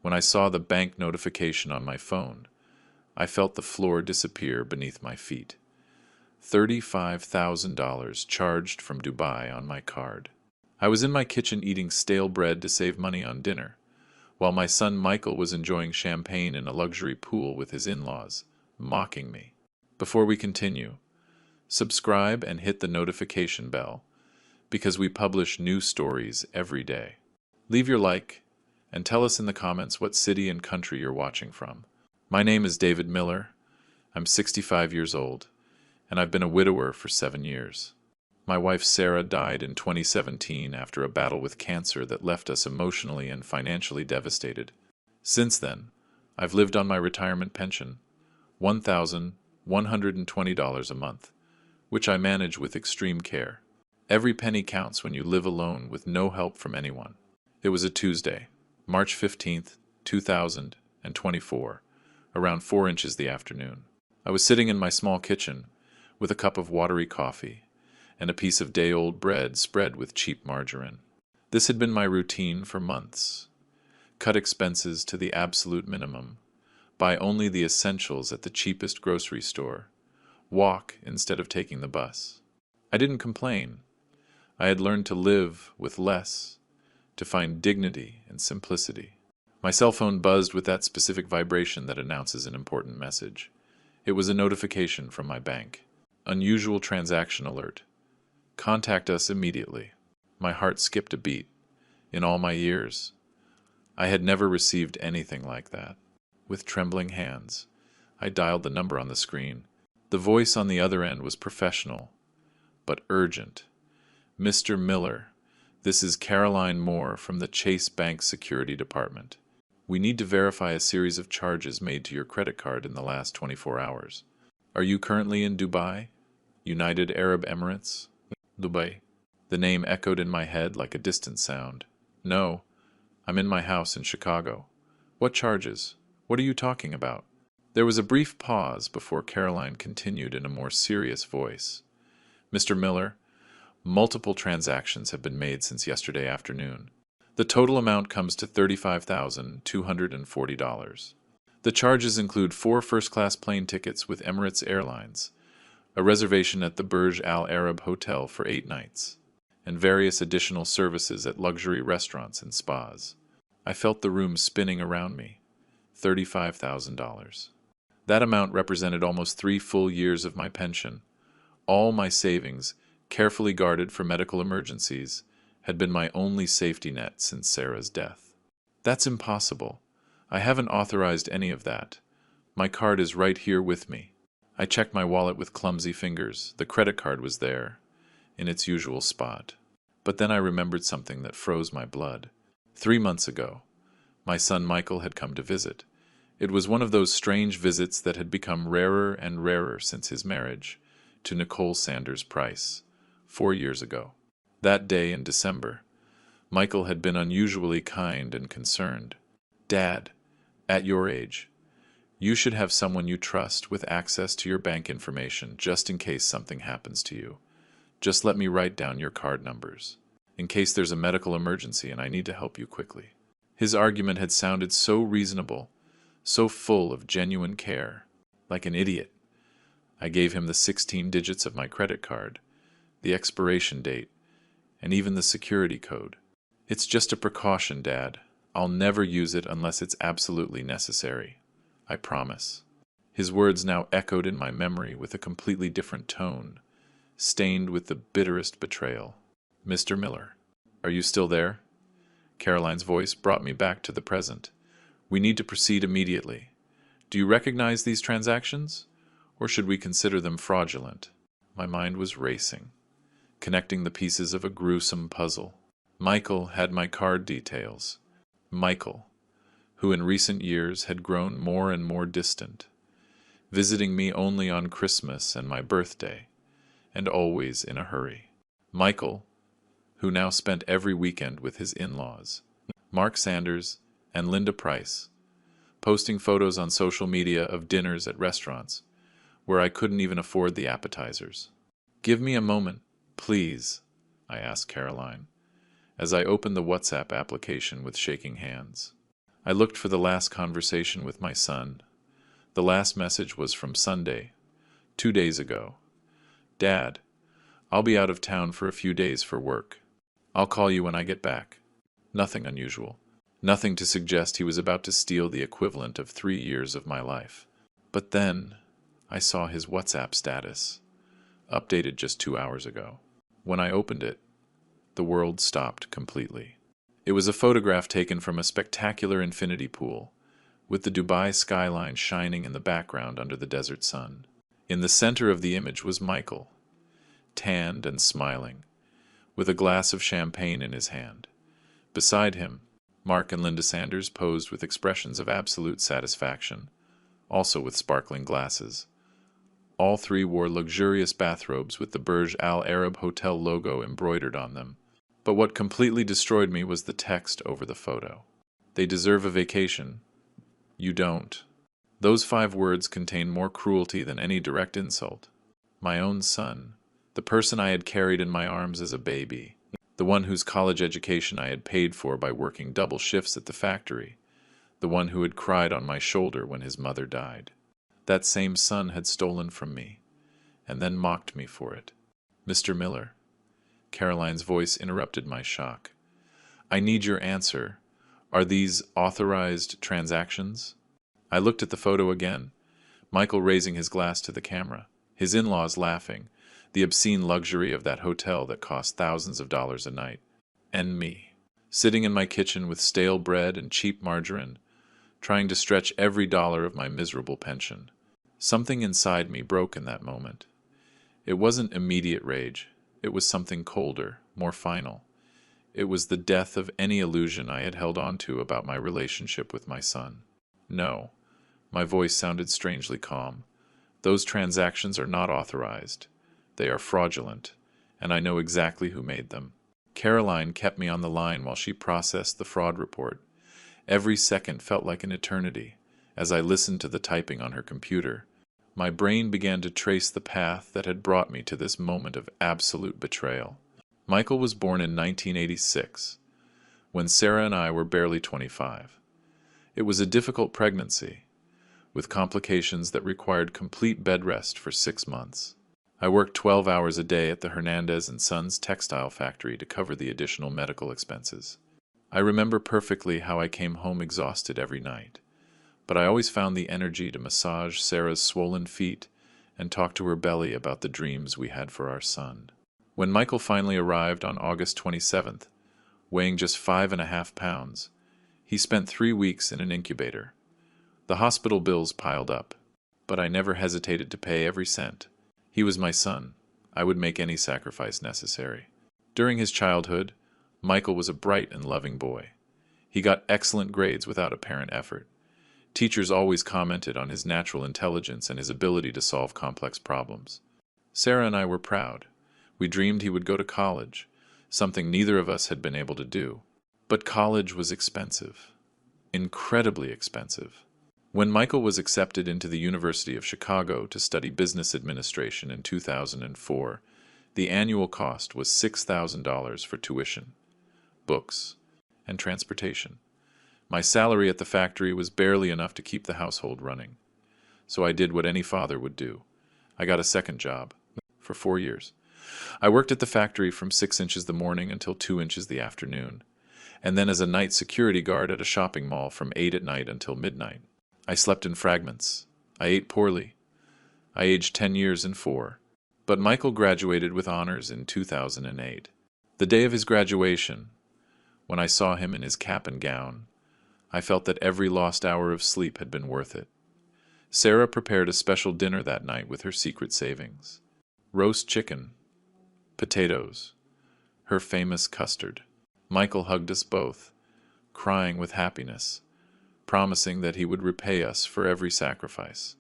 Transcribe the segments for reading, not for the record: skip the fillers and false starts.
When I saw the bank notification on my phone, I felt the floor disappear beneath my feet. $35,000 charged from Dubai on my card. I was in my kitchen eating stale bread to save money on dinner, while my son Michael was enjoying champagne in a luxury pool with his in-laws, mocking me. Before we continue, subscribe and hit the notification bell, because we publish new stories every day. Leave your like, and tell us in the comments what city and country you're watching from. My name is David Miller. I'm 65 years old, and I've been a widower for 7 years. My wife Sarah died in 2017 after a battle with cancer that left us emotionally and financially devastated. Since then, I've lived on my retirement pension, $1,120 a month, which I manage with extreme care. Every penny counts when you live alone with no help from anyone. It was a Tuesday, March 15th, 2024, around 4 inches the afternoon. I was sitting in my small kitchen with a cup of watery coffee and a piece of day-old bread spread with cheap margarine. This had been my routine for months. Cut expenses to the absolute minimum, buy only the essentials at the cheapest grocery store, walk instead of taking the bus. I didn't complain. I had learned to live with less, to find dignity and simplicity. My cell phone buzzed with that specific vibration that announces an important message. It was a notification from my bank. Unusual transaction alert. Contact us immediately. My heart skipped a beat. In all my years, I had never received anything like that. With trembling hands, I dialed the number on the screen. The voice on the other end was professional, but urgent. Mr. Miller, this is Caroline Moore from the Chase Bank Security Department. We need to verify a series of charges made to your credit card in the last 24 hours. Are you currently in Dubai? United Arab Emirates? Dubai. The name echoed in my head like a distant sound. No, I'm in my house in Chicago. What charges? What are you talking about? There was a brief pause before Caroline continued in a more serious voice. Mr. Miller, multiple transactions have been made since yesterday afternoon. The total amount comes to $35,240. The charges include 4 first-class plane tickets with Emirates Airlines, a reservation at the Burj Al Arab Hotel for 8 nights, and various additional services at luxury restaurants and spas. I felt the room spinning around me. $35,000. That amount represented almost 3 full years of my pension. All my savings, carefully guarded for medical emergencies, had been my only safety net since Sarah's death. That's impossible. I haven't authorized any of that. My card is right here with me. I checked my wallet with clumsy fingers. The credit card was there, in its usual spot. But then I remembered something that froze my blood. 3 months ago, my son Michael had come to visit. It was one of those strange visits that had become rarer and rarer since his marriage to Nicole Sanders Price, 4 years ago. That day in December, Michael had been unusually kind and concerned. Dad, at your age, you should have someone you trust with access to your bank information just in case something happens to you. Just let me write down your card numbers, in case there's a medical emergency and I need to help you quickly. His argument had sounded so reasonable, so full of genuine care, like an idiot. I gave him the 16 digits of my credit card, the expiration date, and even the security code. It's just a precaution, Dad. I'll never use it unless it's absolutely necessary. I promise. His words now echoed in my memory with a completely different tone, stained with the bitterest betrayal. Mr. Miller, are you still there? Caroline's voice brought me back to the present. We need to proceed immediately. Do you recognize these transactions? Or should we consider them fraudulent? My mind was racing, connecting the pieces of a gruesome puzzle. Michael had my card details. Michael, who in recent years had grown more and more distant, visiting me only on Christmas and my birthday, and always in a hurry. Michael, who now spent every weekend with his in-laws, Mark Sanders and Linda Price, posting photos on social media of dinners at restaurants where I couldn't even afford the appetizers. Give me a moment, please, I asked Caroline, as I opened the WhatsApp application with shaking hands. I looked for the last conversation with my son. The last message was from Sunday, 2 days ago. Dad, I'll be out of town for a few days for work. I'll call you when I get back. Nothing unusual. Nothing to suggest he was about to steal the equivalent of 3 years of my life. But then I saw his WhatsApp status, updated just 2 hours ago. When I opened it, the world stopped completely. It was a photograph taken from a spectacular infinity pool, with the Dubai skyline shining in the background under the desert sun. In the center of the image was Michael, tanned and smiling, with a glass of champagne in his hand. Beside him, Mark and Linda Sanders posed with expressions of absolute satisfaction, also with sparkling glasses. All three wore luxurious bathrobes with the Burj Al Arab Hotel logo embroidered on them. But what completely destroyed me was the text over the photo. They deserve a vacation. You don't. Those 5 words contained more cruelty than any direct insult. My own son, the person I had carried in my arms as a baby, the one whose college education I had paid for by working double shifts at the factory, the one who had cried on my shoulder when his mother died. That same son had stolen from me, and then mocked me for it. Mr. Miller, Caroline's voice interrupted my shock. I need your answer. Are these authorized transactions? I looked at the photo again, Michael raising his glass to the camera, his in-laws laughing, the obscene luxury of that hotel that cost thousands of dollars a night, and me, sitting in my kitchen with stale bread and cheap margarine, trying to stretch every dollar of my miserable pension. Something inside me broke in that moment. It wasn't immediate rage. It was something colder, more final. It was the death of any illusion I had held on to about my relationship with my son. No, my voice sounded strangely calm. Those transactions are not authorized. They are fraudulent, and I know exactly who made them. Caroline kept me on the line while she processed the fraud report. Every second felt like an eternity. As I listened to the typing on her computer, my brain began to trace the path that had brought me to this moment of absolute betrayal. Michael was born in 1986, when Sarah and I were barely 25. It was a difficult pregnancy, with complications that required complete bed rest for 6 months. I worked 12 hours a day at the Hernandez and Sons textile factory to cover the additional medical expenses. I remember perfectly how I came home exhausted every night, but I always found the energy to massage Sarah's swollen feet and talk to her belly about the dreams we had for our son. When Michael finally arrived on August 27th, weighing just 5.5 pounds, he spent 3 weeks in an incubator. The hospital bills piled up, but I never hesitated to pay every cent. He was my son. I would make any sacrifice necessary. During his childhood, Michael was a bright and loving boy. He got excellent grades without apparent effort. Teachers always commented on his natural intelligence and his ability to solve complex problems. Sarah and I were proud. We dreamed he would go to college, something neither of us had been able to do. But college was expensive. Incredibly expensive. When Michael was accepted into the University of Chicago to study business administration in 2004, the annual cost was $6,000 for tuition, books, and transportation. My salary at the factory was barely enough to keep the household running, so I did what any father would do. I got a second job for 4 years. I worked at the factory from 6 inches the morning until 2 inches the afternoon, and then as a night security guard at a shopping mall from 8 at night until midnight. I slept in fragments. I ate poorly. I aged 10 years and 4. But Michael graduated with honors in 2008. The day of his graduation, when I saw him in his cap and gown, I felt that every lost hour of sleep had been worth it. Sarah prepared a special dinner that night with her secret savings. Roast chicken, potatoes, her famous custard. Michael hugged us both, crying with happiness, promising that he would repay us for every sacrifice,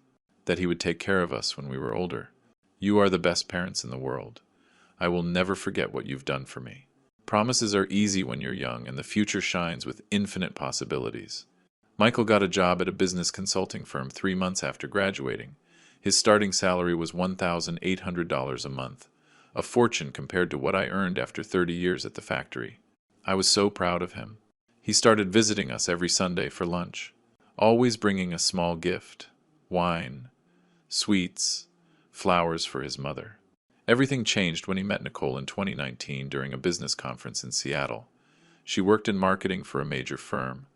that he would take care of us when we were older. You are the best parents in the world. I will never forget what you've done for me. Promises are easy when you're young, and the future shines with infinite possibilities. Michael got a job at a business consulting firm 3 months after graduating. His starting salary was $1,800 a month, a fortune compared to what I earned after 30 years at the factory. I was so proud of him. He started visiting us every Sunday for lunch, always bringing a small gift, wine, sweets, flowers for his mother. Everything changed when he met Nicole in 2019 during a business conference in Seattle. She worked in marketing for a major firm.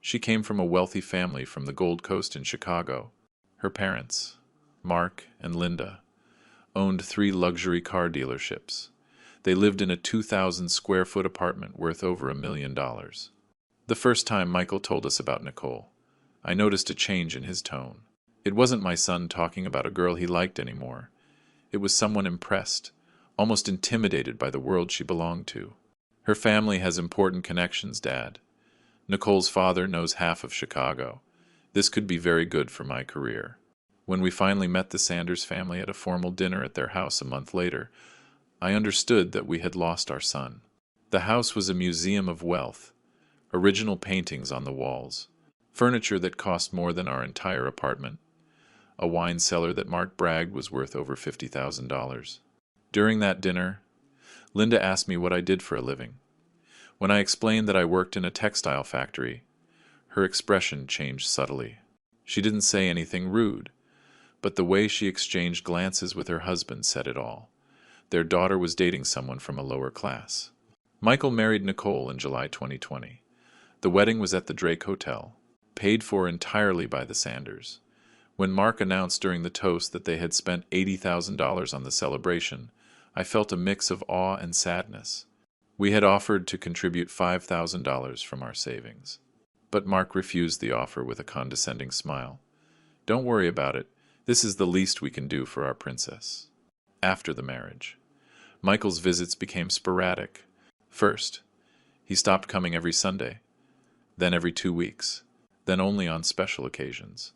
She came from a wealthy family from the Gold Coast in Chicago. Her parents, Mark and Linda, owned 3 luxury car dealerships. They lived in a 2,000 square foot apartment worth over $1 million. The first time Michael told us about Nicole, I noticed a change in his tone. It wasn't my son talking about a girl he liked anymore. It was someone impressed, almost intimidated by the world she belonged to. Her family has important connections, Dad. Nicole's father knows half of Chicago. This could be very good for my career. When we finally met the Sanders family at a formal dinner at their house a month later, I understood that we had lost our son. The house was a museum of wealth, original paintings on the walls, furniture that cost more than our entire apartment, a wine cellar that Mark bragged was worth over $50,000. During that dinner, Linda asked me what I did for a living. When I explained that I worked in a textile factory, her expression changed subtly. She didn't say anything rude, but the way she exchanged glances with her husband said it all. Their daughter was dating someone from a lower class. Michael married Nicole in July 2020. The wedding was at the Drake Hotel, paid for entirely by the Sanders. When Mark announced during the toast that they had spent $80,000 on the celebration, I felt a mix of awe and sadness. We had offered to contribute $5,000 from our savings. But Mark refused the offer with a condescending smile. Don't worry about it. This is the least we can do for our princess. After the marriage, Michael's visits became sporadic. First, he stopped coming every Sunday, then every 2 weeks, then only on special occasions.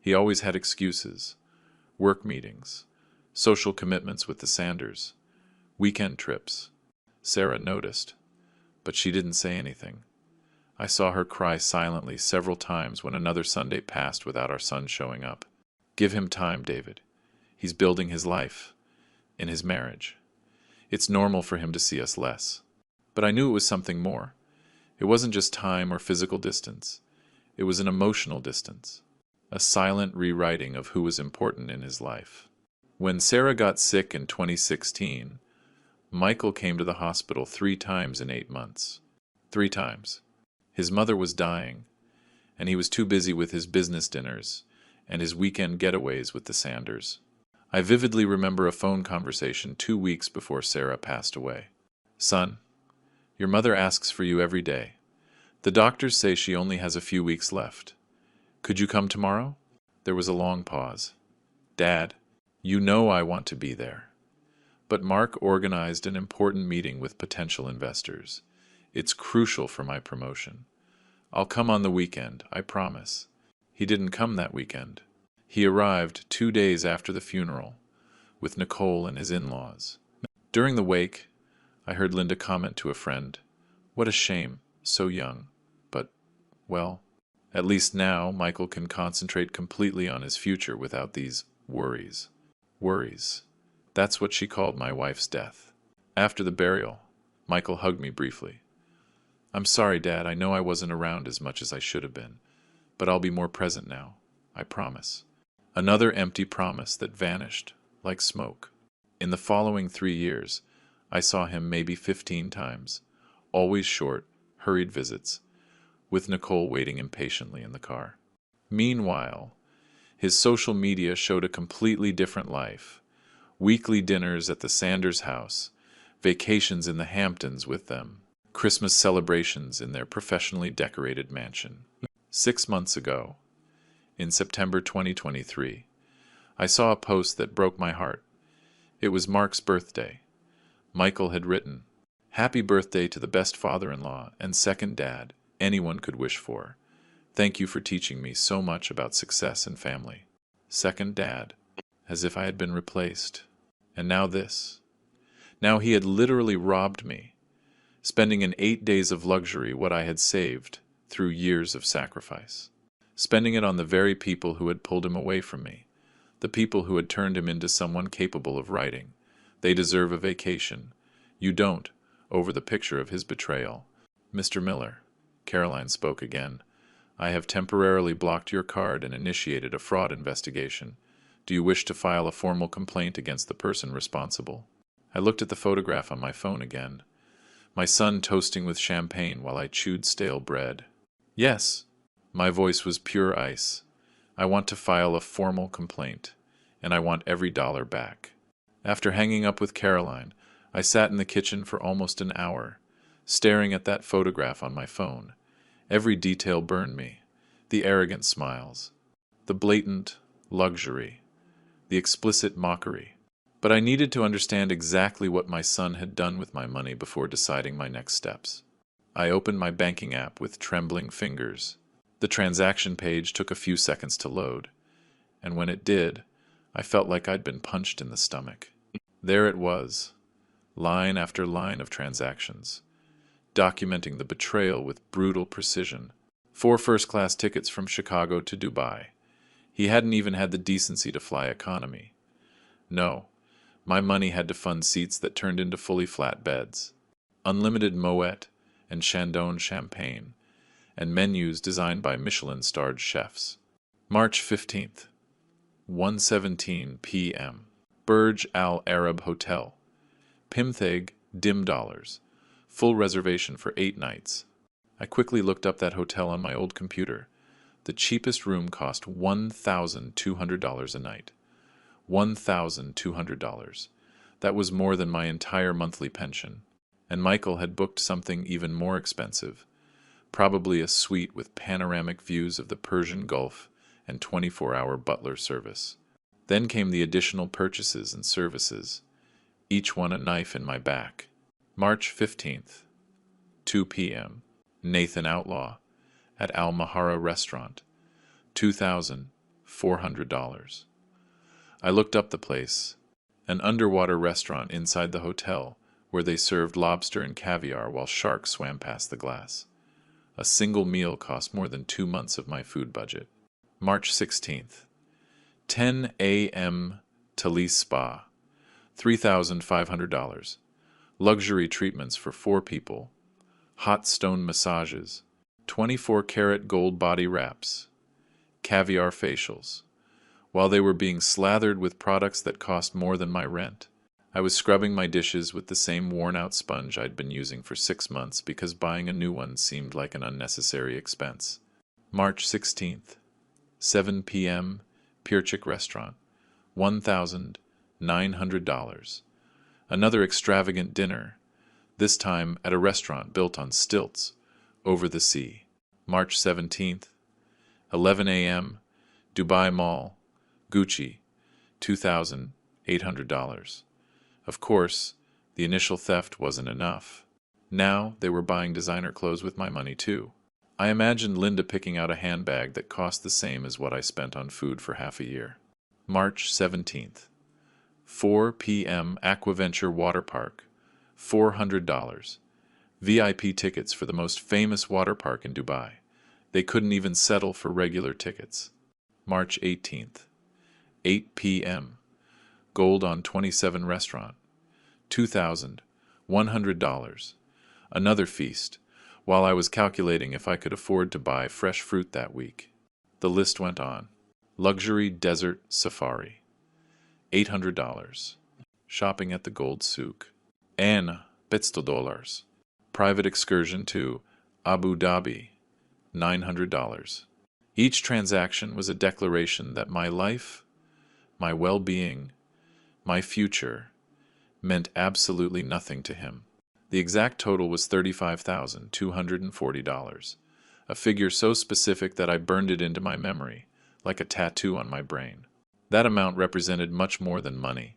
He always had excuses, work meetings, social commitments with the Sanders, weekend trips. Sarah noticed, but she didn't say anything. I saw her cry silently several times when another Sunday passed without our son showing up. Give him time, David. He's building his life, in his marriage. It's normal for him to see us less. But I knew it was something more. It wasn't just time or physical distance. It was an emotional distance, a silent rewriting of who was important in his life. When Sarah got sick in 2016, Michael came to the hospital 3 times in 8 months. 3 times. His mother was dying, and he was too busy with his business dinners and his weekend getaways with the Sanders. I vividly remember a phone conversation 2 weeks before Sarah passed away. Son, your mother asks for you every day. The doctors say she only has a few weeks left. Could you come tomorrow? There was a long pause. Dad, you know I want to be there. But Mark organized an important meeting with potential investors. It's crucial for my promotion. I'll come on the weekend, I promise. He didn't come that weekend. He arrived 2 days after the funeral, with Nicole and his in-laws. During the wake, I heard Linda comment to a friend, "What a shame, so young. But, well, at least now Michael can concentrate completely on his future without these worries." Worries. That's what she called my wife's death. After the burial, Michael hugged me briefly. "I'm sorry, Dad, I know I wasn't around as much as I should have been, but I'll be more present now, I promise." Another empty promise that vanished like smoke. In the following 3 years, I saw him maybe 15 times, always short, hurried visits, with Nicole waiting impatiently in the car. Meanwhile, his social media showed a completely different life. Weekly dinners at the Sanders house, vacations in the Hamptons with them, Christmas celebrations in their professionally decorated mansion. 6 months ago, in September 2023, I saw a post that broke my heart. It was Mark's birthday. Michael had written, "Happy birthday to the best father-in-law and second dad anyone could wish for. Thank you for teaching me so much about success and family." Second dad, as if I had been replaced. And now this. Now he had literally robbed me, spending in 8 days of luxury what I had saved through years of sacrifice. Spending it on the very people who had pulled him away from me, the people who had turned him into someone capable of writing. They deserve a vacation. You don't, over the picture of his betrayal. Mr. Miller, Caroline spoke again. "I have temporarily blocked your card and initiated a fraud investigation. Do you wish to file a formal complaint against the person responsible?" I looked at the photograph on my phone again. My son toasting with champagne while I chewed stale bread. "Yes." My voice was pure ice. "I want to file a formal complaint, and I want every dollar back." After hanging up with Caroline, I sat in the kitchen for almost an hour, staring at that photograph on my phone. Every detail burned me. The arrogant smiles, the blatant luxury, the explicit mockery. But I needed to understand exactly what my son had done with my money before deciding my next steps. I opened my banking app with trembling fingers. The transaction page took a few seconds to load, and when it did, I felt like I'd been punched in the stomach. There it was, line after line of transactions, documenting the betrayal with brutal precision. 4 first-class tickets from Chicago to Dubai. He hadn't even had the decency to fly economy. No, my money had to fund seats that turned into fully flat beds, unlimited Moet and Chandon champagne, and menus designed by Michelin-starred chefs. March 15th, 1:17 p.m. Burj Al Arab Hotel. Pimtheg, dim dollars. Full reservation for 8 nights. I quickly looked up that hotel on my old computer. The cheapest room cost $1,200 a night. $1,200. That was more than my entire monthly pension. And Michael had booked something even more expensive. Probably a suite with panoramic views of the Persian Gulf and 24-hour butler service. Then came the additional purchases and services, each one a knife in my back. March 15th, 2 p.m. Nathan Outlaw at Al Mahara Restaurant, $2,400. I looked up the place, an underwater restaurant inside the hotel where they served lobster and caviar while sharks swam past the glass. A single meal cost more than 2 months of my food budget. March 16th, 10 a.m. Talise Spa, $3,500. Luxury treatments for 4 people, hot stone massages, 24-karat gold body wraps, caviar facials. While they were being slathered with products that cost more than my rent, I was scrubbing my dishes with the same worn-out sponge I'd been using for 6 months because buying a new one seemed like an unnecessary expense. March 16th, 7 p.m., Pirchik Restaurant, $1,900. Another extravagant dinner, this time at a restaurant built on stilts, over the sea. March 17th, 11 a.m., Dubai Mall, Gucci, $2,800. Of course, the initial theft wasn't enough. Now they were buying designer clothes with my money too. I imagined Linda picking out a handbag that cost the same as what I spent on food for half a year. March 17th, 4 p.m. Aquaventure Water Park, $400. VIP tickets for the most famous water park in Dubai. They couldn't even settle for regular tickets. March 18th, 8 p.m. Gold on 27 Restaurant, $2,100. Another feast, while I was calculating if I could afford to buy fresh fruit that week. The list went on. Luxury desert safari, $800. Shopping at the Gold Souk, and $500. Private excursion to Abu Dhabi, $900. Each transaction was a declaration that my life, my well-being, my future, meant absolutely nothing to him. The exact total was $35,240, a figure so specific that I burned it into my memory, like a tattoo on my brain. That amount represented much more than money.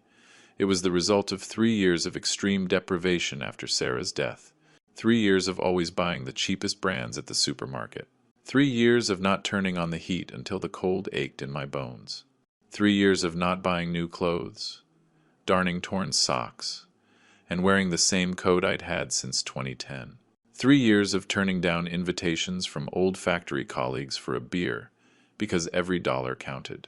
It was the result of 3 years of extreme deprivation after Sarah's death, 3 years of always buying the cheapest brands at the supermarket, 3 years of not turning on the heat until the cold ached in my bones, 3 years of not buying new clothes, darning torn socks, and wearing the same coat I'd had since 2010. 3 years of turning down invitations from old factory colleagues for a beer because every dollar counted.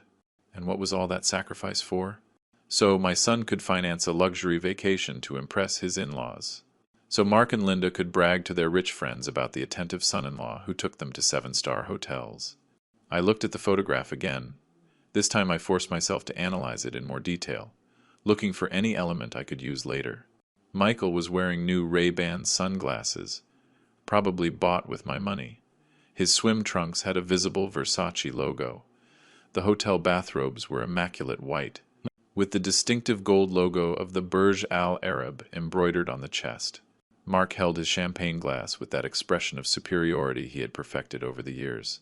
And what was all that sacrifice for? So my son could finance a luxury vacation to impress his in-laws. so Mark and Linda could brag to their rich friends about the attentive son-in-law who took them to seven-star hotels. I looked at the photograph again. This time I forced myself to analyze it in more detail, looking for any element I could use later. Michael was wearing new Ray-Ban sunglasses, probably bought with my money. His swim trunks had a visible Versace logo. The hotel bathrobes were immaculate white, with the distinctive gold logo of the Burj Al Arab embroidered on the chest. Mark held his champagne glass with that expression of superiority he had perfected over the years.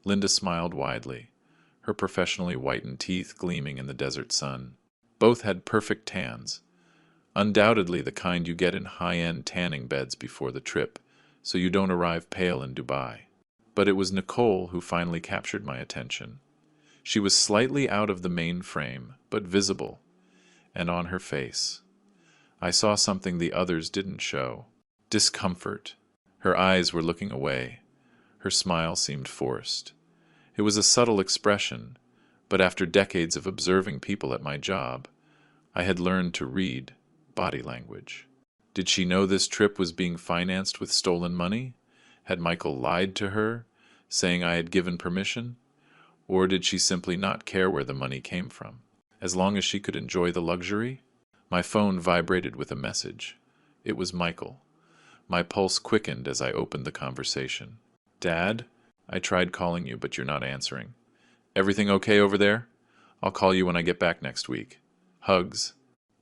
Linda smiled widely, her professionally whitened teeth gleaming in the desert sun. Both had perfect tans, undoubtedly the kind you get in high-end tanning beds before the trip, so you don't arrive pale in Dubai. But it was Nicole who finally captured my attention. She was slightly out of the main frame, but visible, and on her face I saw something the others didn't show. Discomfort. Her eyes were looking away. Her smile seemed forced. It was a subtle expression, but after decades of observing people at my job, I had learned to read body language. Did she know this trip was being financed with stolen money? Had Michael lied to her, saying I had given permission? Or did she simply not care where the money came from, as long as she could enjoy the luxury? My phone vibrated with a message. It was Michael. My pulse quickened as I opened the conversation. "Dad, I tried calling you, but you're not answering. Everything okay over there? I'll call you when I get back next week. Hugs."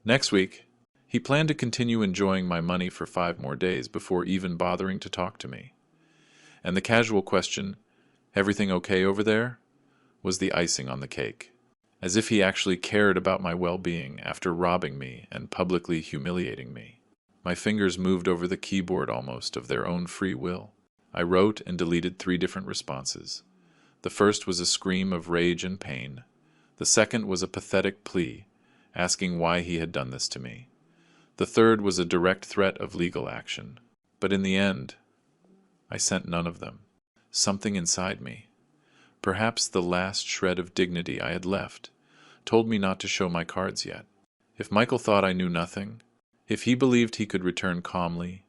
Next week? He planned to continue enjoying my money for 5 more days before even bothering to talk to me. And the casual question, "Everything okay over there?" was the icing on the cake. As if he actually cared about my well-being after robbing me and publicly humiliating me. My fingers moved over the keyboard almost of their own free will. I wrote and deleted 3 different responses. The first was a scream of rage and pain. The second was a pathetic plea, asking why he had done this to me. The third was a direct threat of legal action. But in the end, I sent none of them. Something inside me, perhaps the last shred of dignity I had left, told me not to show my cards yet. If Michael thought I knew nothing, if he believed he could return calmly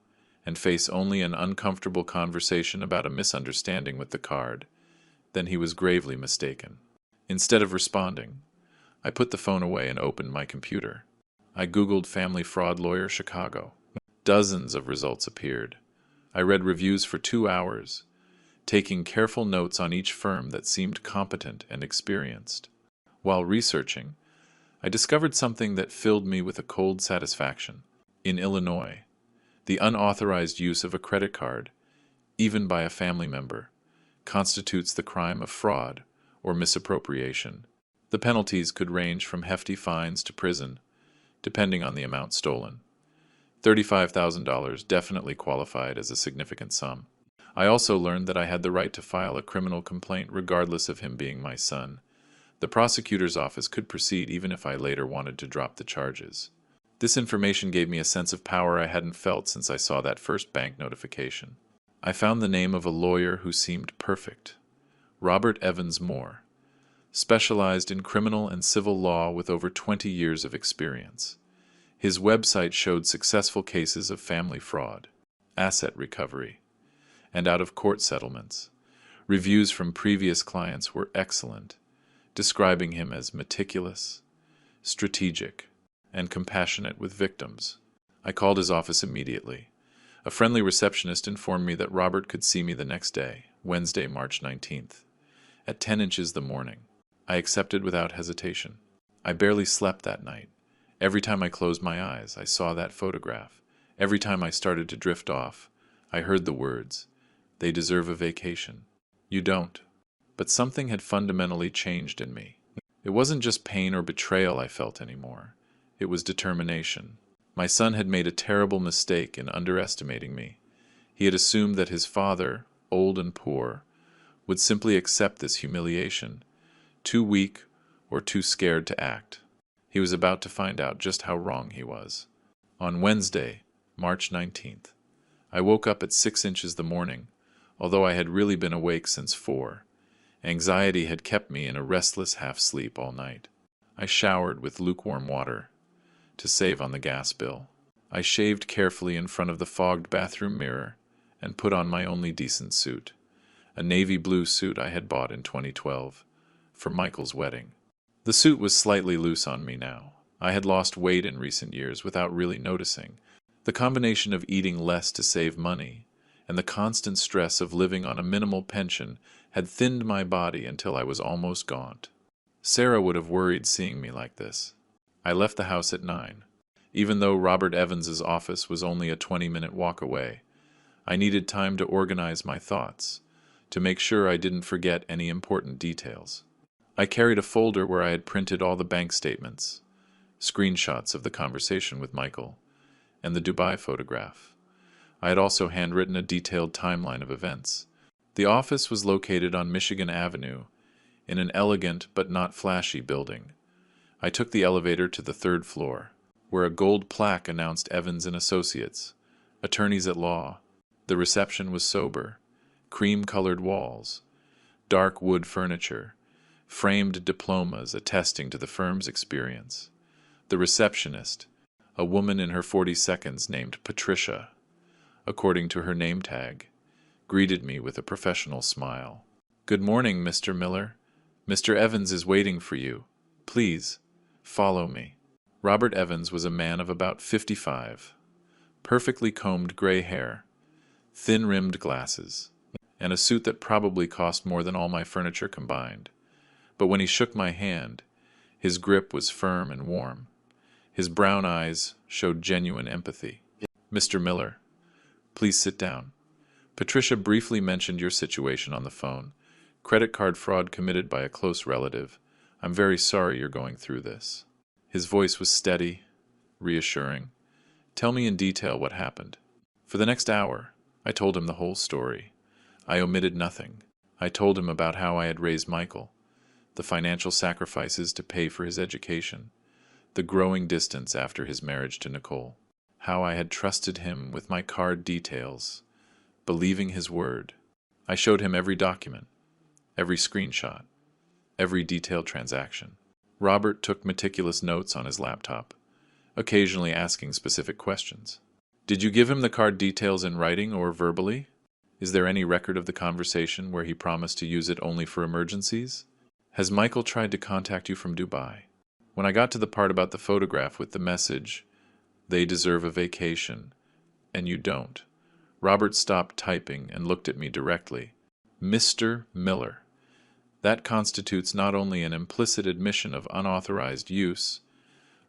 and face only an uncomfortable conversation about a misunderstanding with the card, then he was gravely mistaken. Instead of responding, I put the phone away and opened my computer. I Googled Family Fraud Lawyer Chicago. Dozens of results appeared. I read reviews for 2 hours, taking careful notes on each firm that seemed competent and experienced. While researching, I discovered something that filled me with a cold satisfaction. In Illinois, the unauthorized use of a credit card, even by a family member, constitutes the crime of fraud or misappropriation. The penalties could range from hefty fines to prison, depending on the amount stolen. $35,000 definitely qualified as a significant sum. I also learned that I had the right to file a criminal complaint regardless of him being my son. The prosecutor's office could proceed even if I later wanted to drop the charges. This information gave me a sense of power I hadn't felt since I saw that first bank notification. I found the name of a lawyer who seemed perfect. Robert Evans Moore, specialized in criminal and civil law with over 20 years of experience. His website showed successful cases of family fraud, asset recovery, and out-of-court settlements. Reviews from previous clients were excellent, describing him as meticulous, strategic, and compassionate with victims. I called his office immediately. A friendly receptionist informed me that Robert could see me the next day, Wednesday, March 19th, at 10 inches the morning. I accepted without hesitation. I barely slept that night. Every time I closed my eyes, I saw that photograph. Every time I started to drift off, I heard the words, "They deserve a vacation." You don't. But something had fundamentally changed in me. It wasn't just pain or betrayal I felt anymore. It was determination. My son had made a terrible mistake in underestimating me. He had assumed that his father, old and poor, would simply accept this humiliation, too weak or too scared to act. He was about to find out just how wrong he was. On Wednesday, March 19th, I woke up at 6 inches the morning, although I had really been awake since 4. Anxiety had kept me in a restless half-sleep all night. I showered with lukewarm water to save on the gas bill. I shaved carefully in front of the fogged bathroom mirror and put on my only decent suit, a navy blue suit I had bought in 2012 for Michael's wedding. The suit was slightly loose on me now. I had lost weight in recent years without really noticing. The combination of eating less to save money and the constant stress of living on a minimal pension had thinned my body until I was almost gaunt. Sarah would have worried seeing me like this. I left the house at 9. Even though Robert Evans's office was only a 20-minute walk away, I needed time to organize my thoughts, to make sure I didn't forget any important details. I carried a folder where I had printed all the bank statements, screenshots of the conversation with Michael, and the Dubai photograph. I had also handwritten a detailed timeline of events. The office was located on Michigan Avenue, in an elegant but not flashy building. I took the elevator to the 3rd floor, where a gold plaque announced Evans and Associates, attorneys at law. The reception was sober, cream-colored walls, dark wood furniture, framed diplomas attesting to the firm's experience. The receptionist, a woman in her 40s named Patricia, according to her name tag, greeted me with a professional smile. "Good morning, Mr. Miller. Mr. Evans is waiting for you. Please, follow me." Robert Evans was a man of about 55, perfectly combed gray hair, thin-rimmed glasses, and a suit that probably cost more than all my furniture combined. But when he shook my hand, his grip was firm and warm. His brown eyes showed genuine empathy. "Mr. Miller, please sit down. Patricia briefly mentioned your situation on the phone. Credit card fraud committed by a close relative. I'm very sorry you're going through this." His voice was steady, reassuring. "Tell me in detail what happened." For the next hour, I told him the whole story. I omitted nothing. I told him about how I had raised Michael, the financial sacrifices to pay for his education, the growing distance after his marriage to Nicole, how I had trusted him with my card details, believing his word. I showed him every document, every screenshot, every detailed transaction. Robert took meticulous notes on his laptop, occasionally asking specific questions. "Did you give him the card details in writing or verbally? Is there any record of the conversation where he promised to use it only for emergencies? Has Michael tried to contact you from Dubai?" When I got to the part about the photograph with the message, "They deserve a vacation, and you don't," Robert stopped typing and looked at me directly. "Mr. Miller, that constitutes not only an implicit admission of unauthorized use,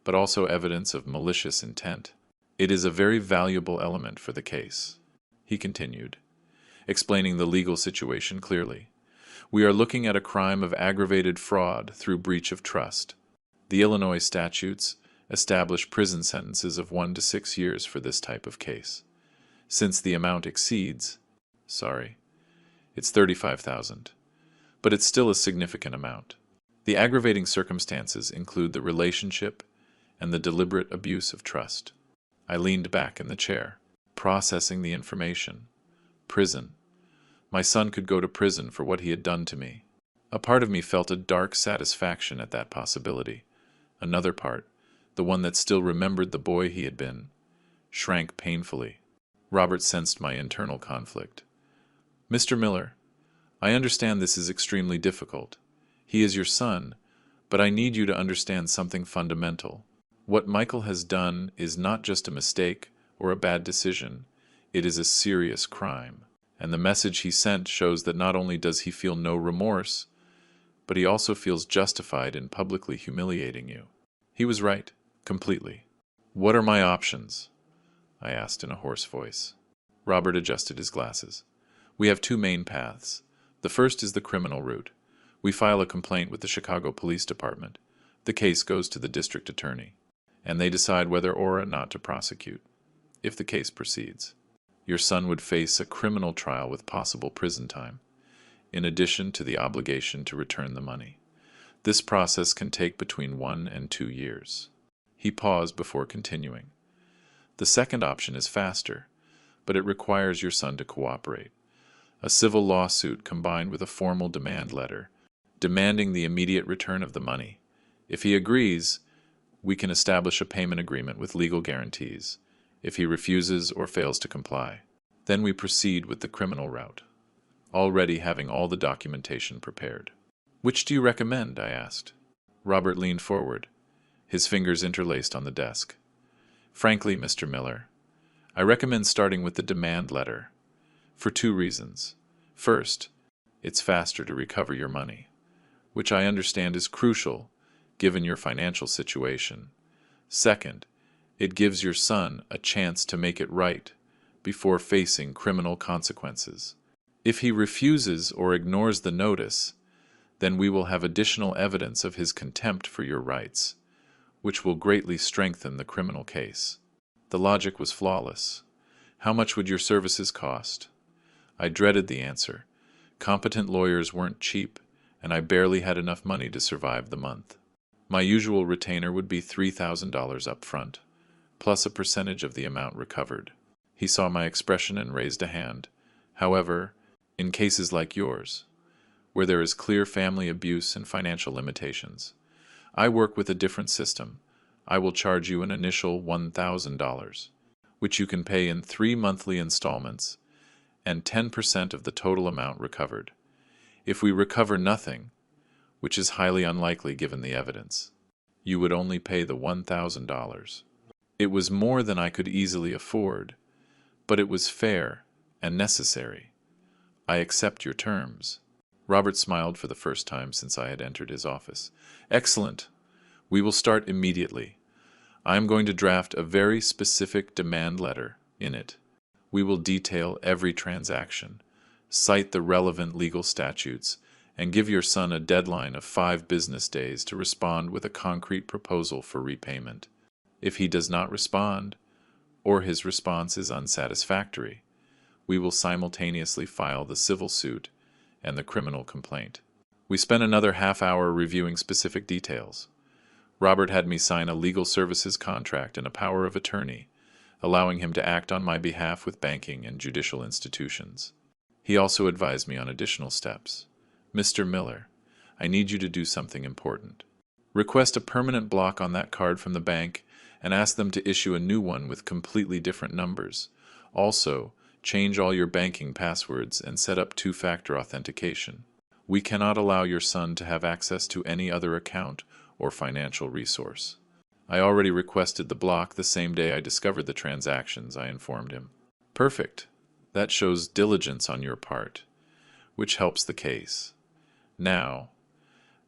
but also evidence of malicious intent. It is a very valuable element for the case," he continued, explaining the legal situation clearly. "We are looking at a crime of aggravated fraud through breach of trust. The Illinois statutes establish prison sentences of 1 to 6 years for this type of case. Since the amount exceeds, it's $35,000, but it's still a significant amount. The aggravating circumstances include the relationship and the deliberate abuse of trust." I leaned back in the chair, processing the information. Prison. My son could go to prison for what he had done to me. A part of me felt a dark satisfaction at that possibility. Another part, the one that still remembered the boy he had been, shrank painfully. Robert sensed my internal conflict. "Mr. Miller, I understand this is extremely difficult. He is your son, but I need you to understand something fundamental. What Michael has done is not just a mistake or a bad decision. It is a serious crime. And the message he sent shows that not only does he feel no remorse, but he also feels justified in publicly humiliating you." He was right, completely. "What are my options?" I asked in a hoarse voice. Robert adjusted his glasses. "We have 2 main paths. The first is the criminal route. We file a complaint with the Chicago Police Department. The case goes to the district attorney, and they decide whether or not to prosecute, if the case proceeds. Your son would face a criminal trial with possible prison time, in addition to the obligation to return the money. This process can take between 1 and 2 years. He paused before continuing. "The second option is faster, but it requires your son to cooperate. A civil lawsuit combined with a formal demand letter, demanding the immediate return of the money. If he agrees, we can establish a payment agreement with legal guarantees. if he refuses or fails to comply. Then we proceed with the criminal route, already having all the documentation prepared. "Which do you recommend?" I asked. Robert leaned forward, his fingers interlaced on the desk. "Frankly, Mr. Miller, I recommend starting with the demand letter, for two reasons. First, it's faster to recover your money, which I understand is crucial given your financial situation. Second, it gives your son a chance to make it right before facing criminal consequences. If he refuses or ignores the notice, then we will have additional evidence of his contempt for your rights, which will greatly strengthen the criminal case." The logic was flawless. "How much would your services cost?" I dreaded the answer. Competent lawyers weren't cheap, and I barely had enough money to survive the month. My usual retainer would be $3,000 up front, plus a percentage of the amount recovered. He saw my expression and raised a hand. "However, in cases like yours, where there is clear family abuse and financial limitations, I work with a different system. I will charge you an initial $1,000, which you can pay in 3 monthly installments, and 10% of the total amount recovered. If we recover nothing, which is highly unlikely given the evidence, you would only pay the $1,000. It was more than I could easily afford, but it was fair and necessary. I accept your terms." Robert smiled for the first time since I had entered his office. "Excellent. We will start immediately. I am going to draft a very specific demand letter. In it, we will detail every transaction, cite the relevant legal statutes, and give your son a deadline of 5 business days to respond with a concrete proposal for repayment. If he does not respond, or his response is unsatisfactory, we will simultaneously file the civil suit and the criminal complaint." We spent another half-hour reviewing specific details. Robert had me sign a legal services contract and a power of attorney, allowing him to act on my behalf with banking and judicial institutions. He also advised me on additional steps. "Mr. Miller, I need you to do something important. Request a permanent block on that card from the bank and ask them to issue a new one with completely different numbers. Also, change all your banking passwords and set up 2-factor authentication. We cannot allow your son to have access to any other account or financial resource." "I already requested the block the same day I discovered the transactions," I informed him. "Perfect. That shows diligence on your part, which helps the case. Now,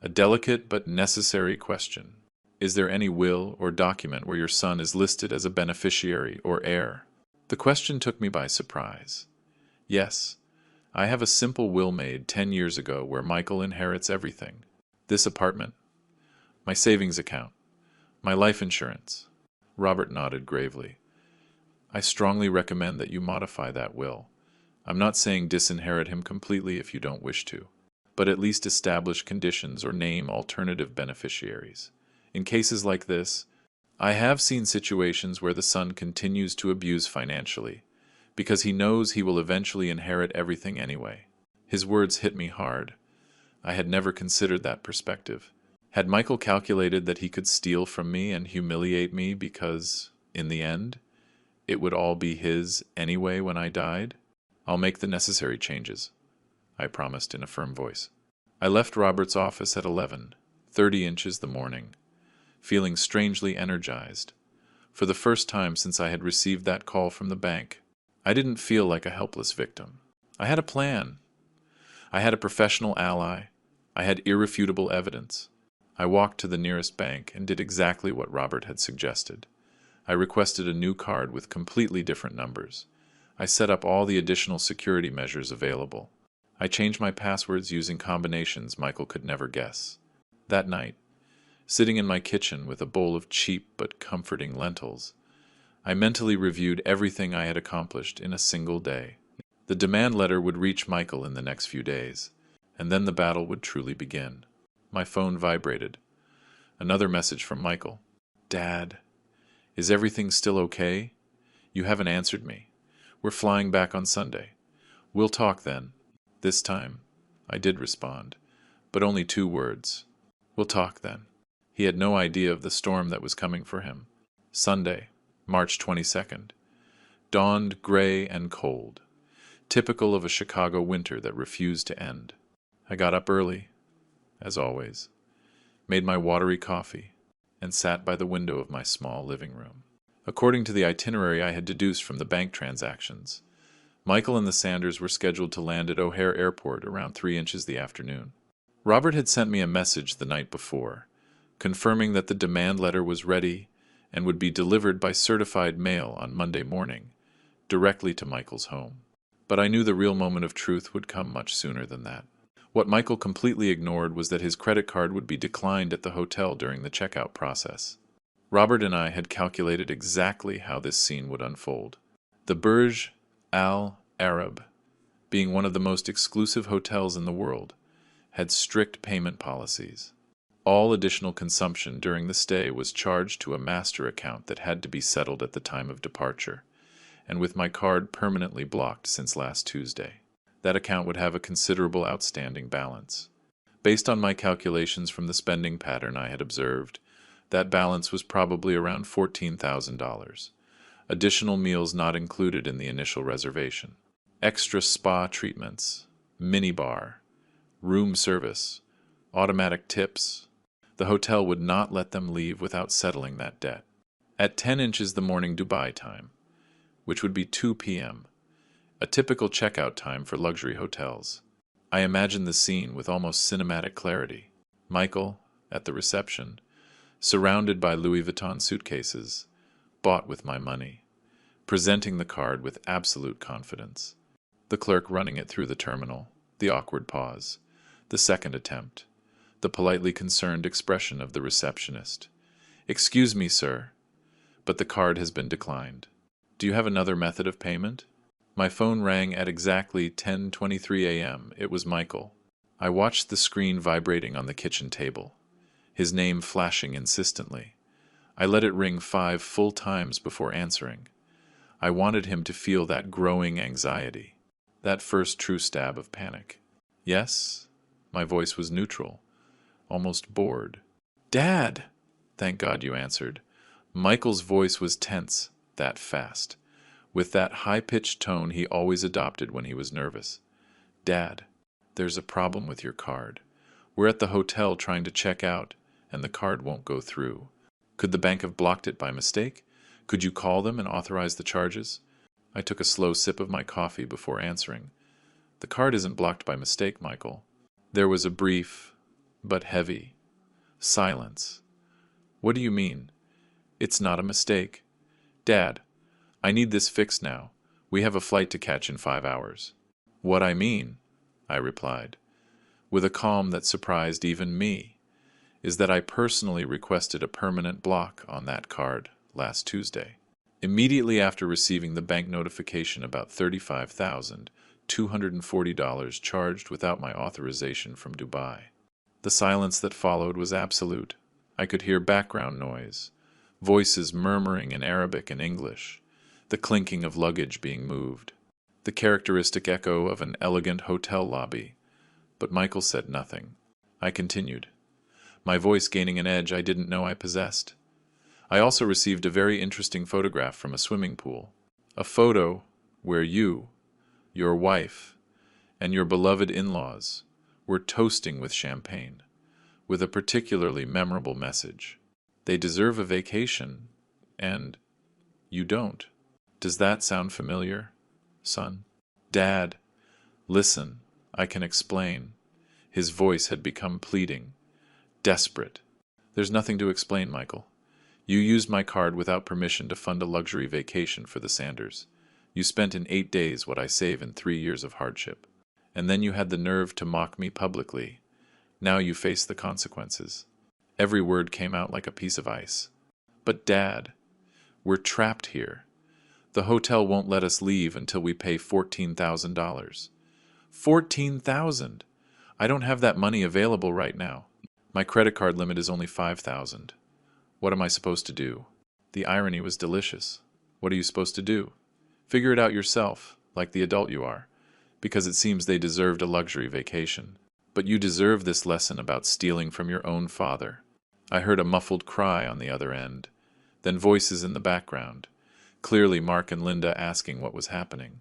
a delicate but necessary question. Is there any will or document where your son is listed as a beneficiary or heir?" The question took me by surprise. "Yes, I have a simple will made 10 years ago where Michael inherits everything. This apartment, my savings account, my life insurance." Robert nodded gravely. "I strongly recommend that you modify that will. I'm not saying disinherit him completely if you don't wish to, but at least establish conditions or name alternative beneficiaries. In cases like this, I have seen situations where the son continues to abuse financially, because he knows he will eventually inherit everything anyway." His words hit me hard. I had never considered that perspective. Had Michael calculated that he could steal from me and humiliate me because, in the end, it would all be his anyway when I died? "I'll make the necessary changes," I promised in a firm voice. I left Robert's office at 11:30 inches the morning, feeling strangely energized. For the first time since I had received that call from the bank, I didn't feel like a helpless victim. I had a plan. I had a professional ally. I had irrefutable evidence. I walked to the nearest bank and did exactly what Robert had suggested. I requested a new card with completely different numbers. I set up all the additional security measures available. I changed my passwords using combinations Michael could never guess. That night, sitting in my kitchen with a bowl of cheap but comforting lentils, I mentally reviewed everything I had accomplished in a single day. The demand letter would reach Michael in the next few days, and then the battle would truly begin. My phone vibrated. Another message from Michael. "Dad, is everything still okay? You haven't answered me. We're flying back on Sunday. We'll talk then." This time, I did respond, but only 2 words. "We'll talk then." He had no idea of the storm that was coming for him. Sunday, March 22nd. dawned gray and cold, typical of a Chicago winter that refused to end. I got up early, as always, made my watery coffee, and sat by the window of my small living room. According to the itinerary I had deduced from the bank transactions, Michael and the Sanders were scheduled to land at O'Hare Airport around 3 inches the afternoon. Robert had sent me a message the night before, confirming that the demand letter was ready and would be delivered by certified mail on Monday morning, directly to Michael's home. But I knew the real moment of truth would come much sooner than that. What Michael completely ignored was that his credit card would be declined at the hotel during the checkout process. Robert and I had calculated exactly how this scene would unfold. The Burj Al Arab, being one of the most exclusive hotels in the world, had strict payment policies. All additional consumption during the stay was charged to a master account that had to be settled at the time of departure, and with my card permanently blocked since last Tuesday, that account would have a considerable outstanding balance. Based on my calculations from the spending pattern I had observed, that balance was probably around $14,000. Additional meals not included in the initial reservation. Extra spa treatments, minibar, room service, automatic tips. The hotel would not let them leave without settling that debt. At 10 inches the morning Dubai time, which would be 2 p.m., a typical checkout time for luxury hotels, I imagined the scene with almost cinematic clarity. Michael, at the reception, surrounded by Louis Vuitton suitcases, bought with my money, presenting the card with absolute confidence. The clerk running it through the terminal, the awkward pause, the second attempt, the politely concerned expression of the receptionist. "Excuse me, sir, but the card has been declined. Do you have another method of payment?" My phone rang at exactly 10:23 a.m. It was Michael. I watched the screen vibrating on the kitchen table, his name flashing insistently. I let it ring 5 full times before answering. I wanted him to feel that growing anxiety, that first true stab of panic. "Yes?" My voice was neutral, almost bored. "Dad!" "Thank God you answered." Michael's voice was tense, that fast, with that high-pitched tone he always adopted when he was nervous. "Dad, there's a problem with your card. We're at the hotel trying to check out, and the card won't go through. Could the bank have blocked it by mistake? Could you call them and authorize the charges?" I took a slow sip of my coffee before answering. "The card isn't blocked by mistake, Michael." There was a brief, but heavy, silence. "What do you mean?" "It's not a mistake. Dad, I need this fixed now. We have a flight to catch in 5 hours." "What I mean," I replied, with a calm that surprised even me, "is that I personally requested a permanent block on that card last Tuesday, immediately after receiving the bank notification about $35,240 charged without my authorization from Dubai." The silence that followed was absolute. I could hear background noise, voices murmuring in Arabic and English, the clinking of luggage being moved, the characteristic echo of an elegant hotel lobby. But Michael said nothing. I continued, my voice gaining an edge I didn't know I possessed. I also received a very interesting photograph from a swimming pool, a photo where you, your wife, and your beloved in-laws were toasting with champagne, with a particularly memorable message. They deserve a vacation, and you don't. Does that sound familiar, son? Dad, listen, I can explain. His voice had become pleading, desperate. There's nothing to explain, Michael. You used my card without permission to fund a luxury vacation for the Sanders. You spent in 8 days what I save in 3 years of hardship. And then you had the nerve to mock me publicly. Now you face the consequences. Every word came out like a piece of ice. But Dad, we're trapped here. The hotel won't let us leave until we pay $14,000. $14,000! I don't have that money available right now. My credit card limit is only $5,000. What am I supposed to do? The irony was delicious. What are you supposed to do? Figure it out yourself, like the adult you are, because it seems they deserved a luxury vacation. But you deserve this lesson about stealing from your own father. I heard a muffled cry on the other end, then voices in the background, clearly Mark and Linda asking what was happening.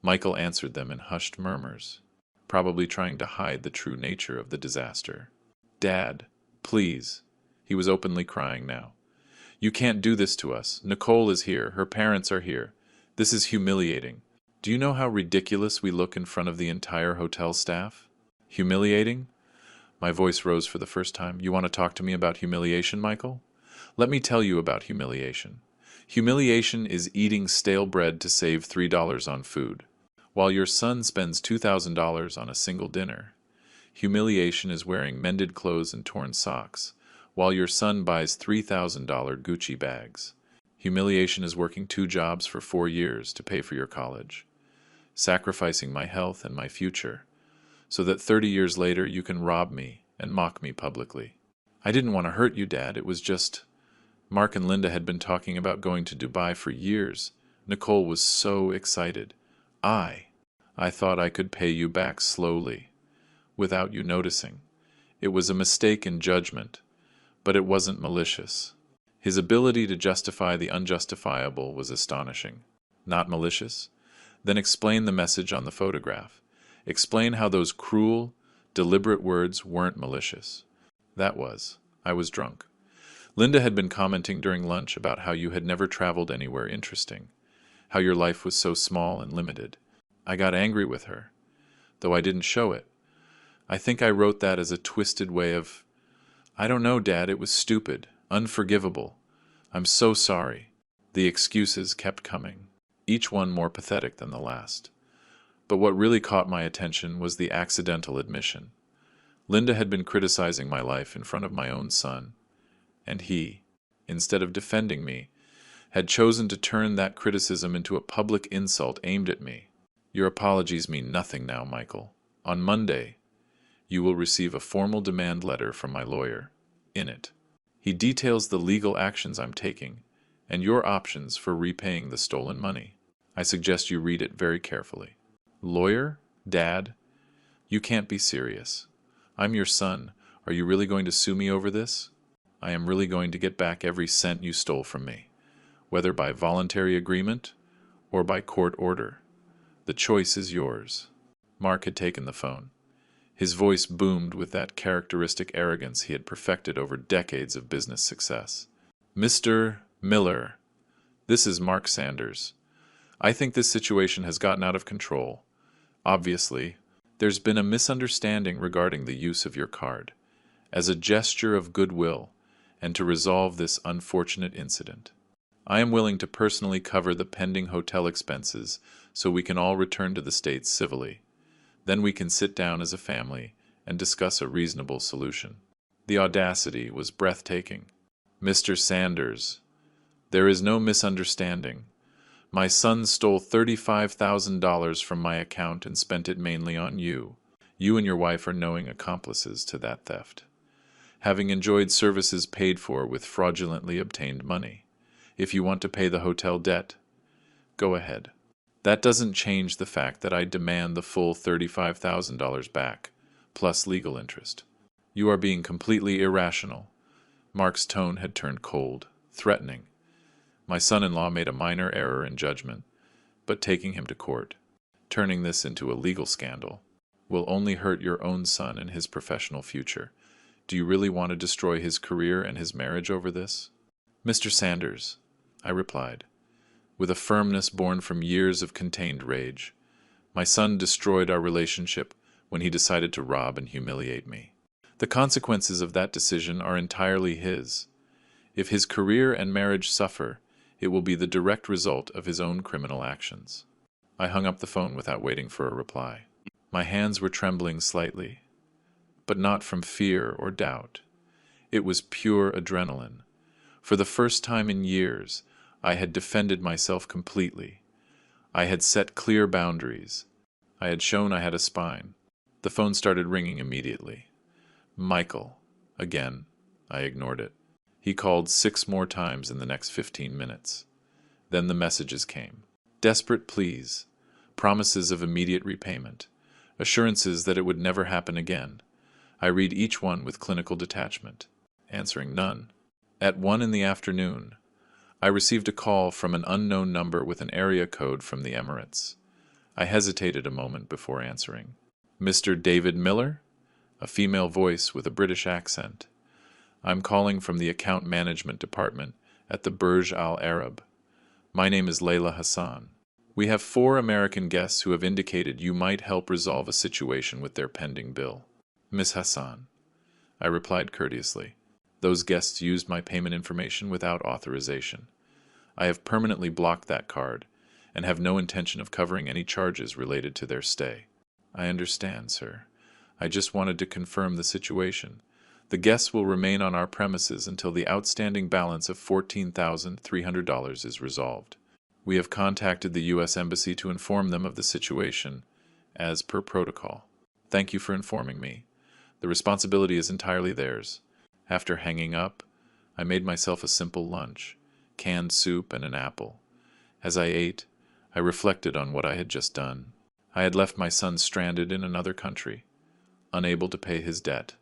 Michael answered them in hushed murmurs, probably trying to hide the true nature of the disaster. "Dad, please." He was openly crying now. "You can't do this to us. Nicole is here. Her parents are here. This is humiliating. Do you know how ridiculous we look in front of the entire hotel staff?" "Humiliating?" My voice rose for the first time. "You want to talk to me about humiliation, Michael? Let me tell you about humiliation. Humiliation is eating stale bread to save $3 on food, while your son spends $2,000 on a single dinner. Humiliation is wearing mended clothes and torn socks, while your son buys $3,000 Gucci bags. Humiliation is working 2 jobs for 4 years to pay for your college, sacrificing my health and my future, so that 30 years later you can rob me and mock me publicly. I didn't want to hurt you, Dad. It was just... Mark and Linda had been talking about going to Dubai for years. Nicole was so excited. I thought I could pay you back slowly, without you noticing. It was a mistake in judgment, but it wasn't malicious." His ability to justify the unjustifiable was astonishing. "Not malicious? Then explain the message on the photograph. Explain how those cruel, deliberate words weren't malicious." "That was. I was drunk. Linda had been commenting during lunch about how you had never traveled anywhere interesting, how your life was so small and limited. I got angry with her, though I didn't show it. I think I wrote that as a twisted way of... I don't know, Dad, it was stupid, unforgivable. I'm so sorry." The excuses kept coming, each one more pathetic than the last. But what really caught my attention was the accidental admission. Linda had been criticizing my life in front of my own son, and he, instead of defending me, had chosen to turn that criticism into a public insult aimed at me. "Your apologies mean nothing now, Michael. On Monday, you will receive a formal demand letter from my lawyer. In it, he details the legal actions I'm taking and your options for repaying the stolen money. I suggest you read it very carefully." "Lawyer? Dad? You can't be serious. I'm your son. Are you really going to sue me over this?" "I am really going to get back every cent you stole from me, whether by voluntary agreement or by court order. The choice is yours." Mark had taken the phone. His voice boomed with that characteristic arrogance he had perfected over decades of business success. "Mr. Miller, this is Mark Sanders. I think this situation has gotten out of control. Obviously, there's been a misunderstanding regarding the use of your card. As a gesture of goodwill, and to resolve this unfortunate incident, I am willing to personally cover the pending hotel expenses so we can all return to the States civilly. Then we can sit down as a family and discuss a reasonable solution." The audacity was breathtaking. "Mr. Sanders, there is no misunderstanding. My son stole $35,000 from my account and spent it mainly on you. You and your wife are knowing accomplices to that theft, having enjoyed services paid for with fraudulently obtained money. If you want to pay the hotel debt, go ahead. That doesn't change the fact that I demand the full $35,000 back, plus legal interest." "You are being completely irrational." Mark's tone had turned cold, threatening. "My son-in-law made a minor error in judgment, but taking him to court, turning this into a legal scandal, will only hurt your own son and his professional future. Do you really want to destroy his career and his marriage over this?" "Mr. Sanders," I replied, with a firmness born from years of contained rage, "my son destroyed our relationship when he decided to rob and humiliate me. The consequences of that decision are entirely his. If his career and marriage suffer, it will be the direct result of his own criminal actions." I hung up the phone without waiting for a reply. My hands were trembling slightly, but not from fear or doubt. It was pure adrenaline. For the first time in years, I had defended myself completely. I had set clear boundaries. I had shown I had a spine. The phone started ringing immediately. "Michael." Again, I ignored it. He called 6 more times in the next 15 minutes. Then the messages came. Desperate pleas, promises of immediate repayment, assurances that it would never happen again. I read each one with clinical detachment, answering none. At 1 in the afternoon, I received a call from an unknown number with an area code from the Emirates. I hesitated a moment before answering. Mr. David Miller? A female voice with a British accent. I'm calling from the account management department at the Burj Al Arab. My name is Layla Hassan. We have 4 American guests who have indicated you might help resolve a situation with their pending bill. Miss Hassan, I replied courteously. Those guests used my payment information without authorization. I have permanently blocked that card and have no intention of covering any charges related to their stay. I understand, sir. I just wanted to confirm the situation. The guests will remain on our premises until the outstanding balance of $14,300 is resolved. We have contacted the U.S. Embassy to inform them of the situation, as per protocol. Thank you for informing me. The responsibility is entirely theirs. After hanging up, I made myself a simple lunch, canned soup and an apple. As I ate, I reflected on what I had just done. I had left my son stranded in another country, unable to pay his debt,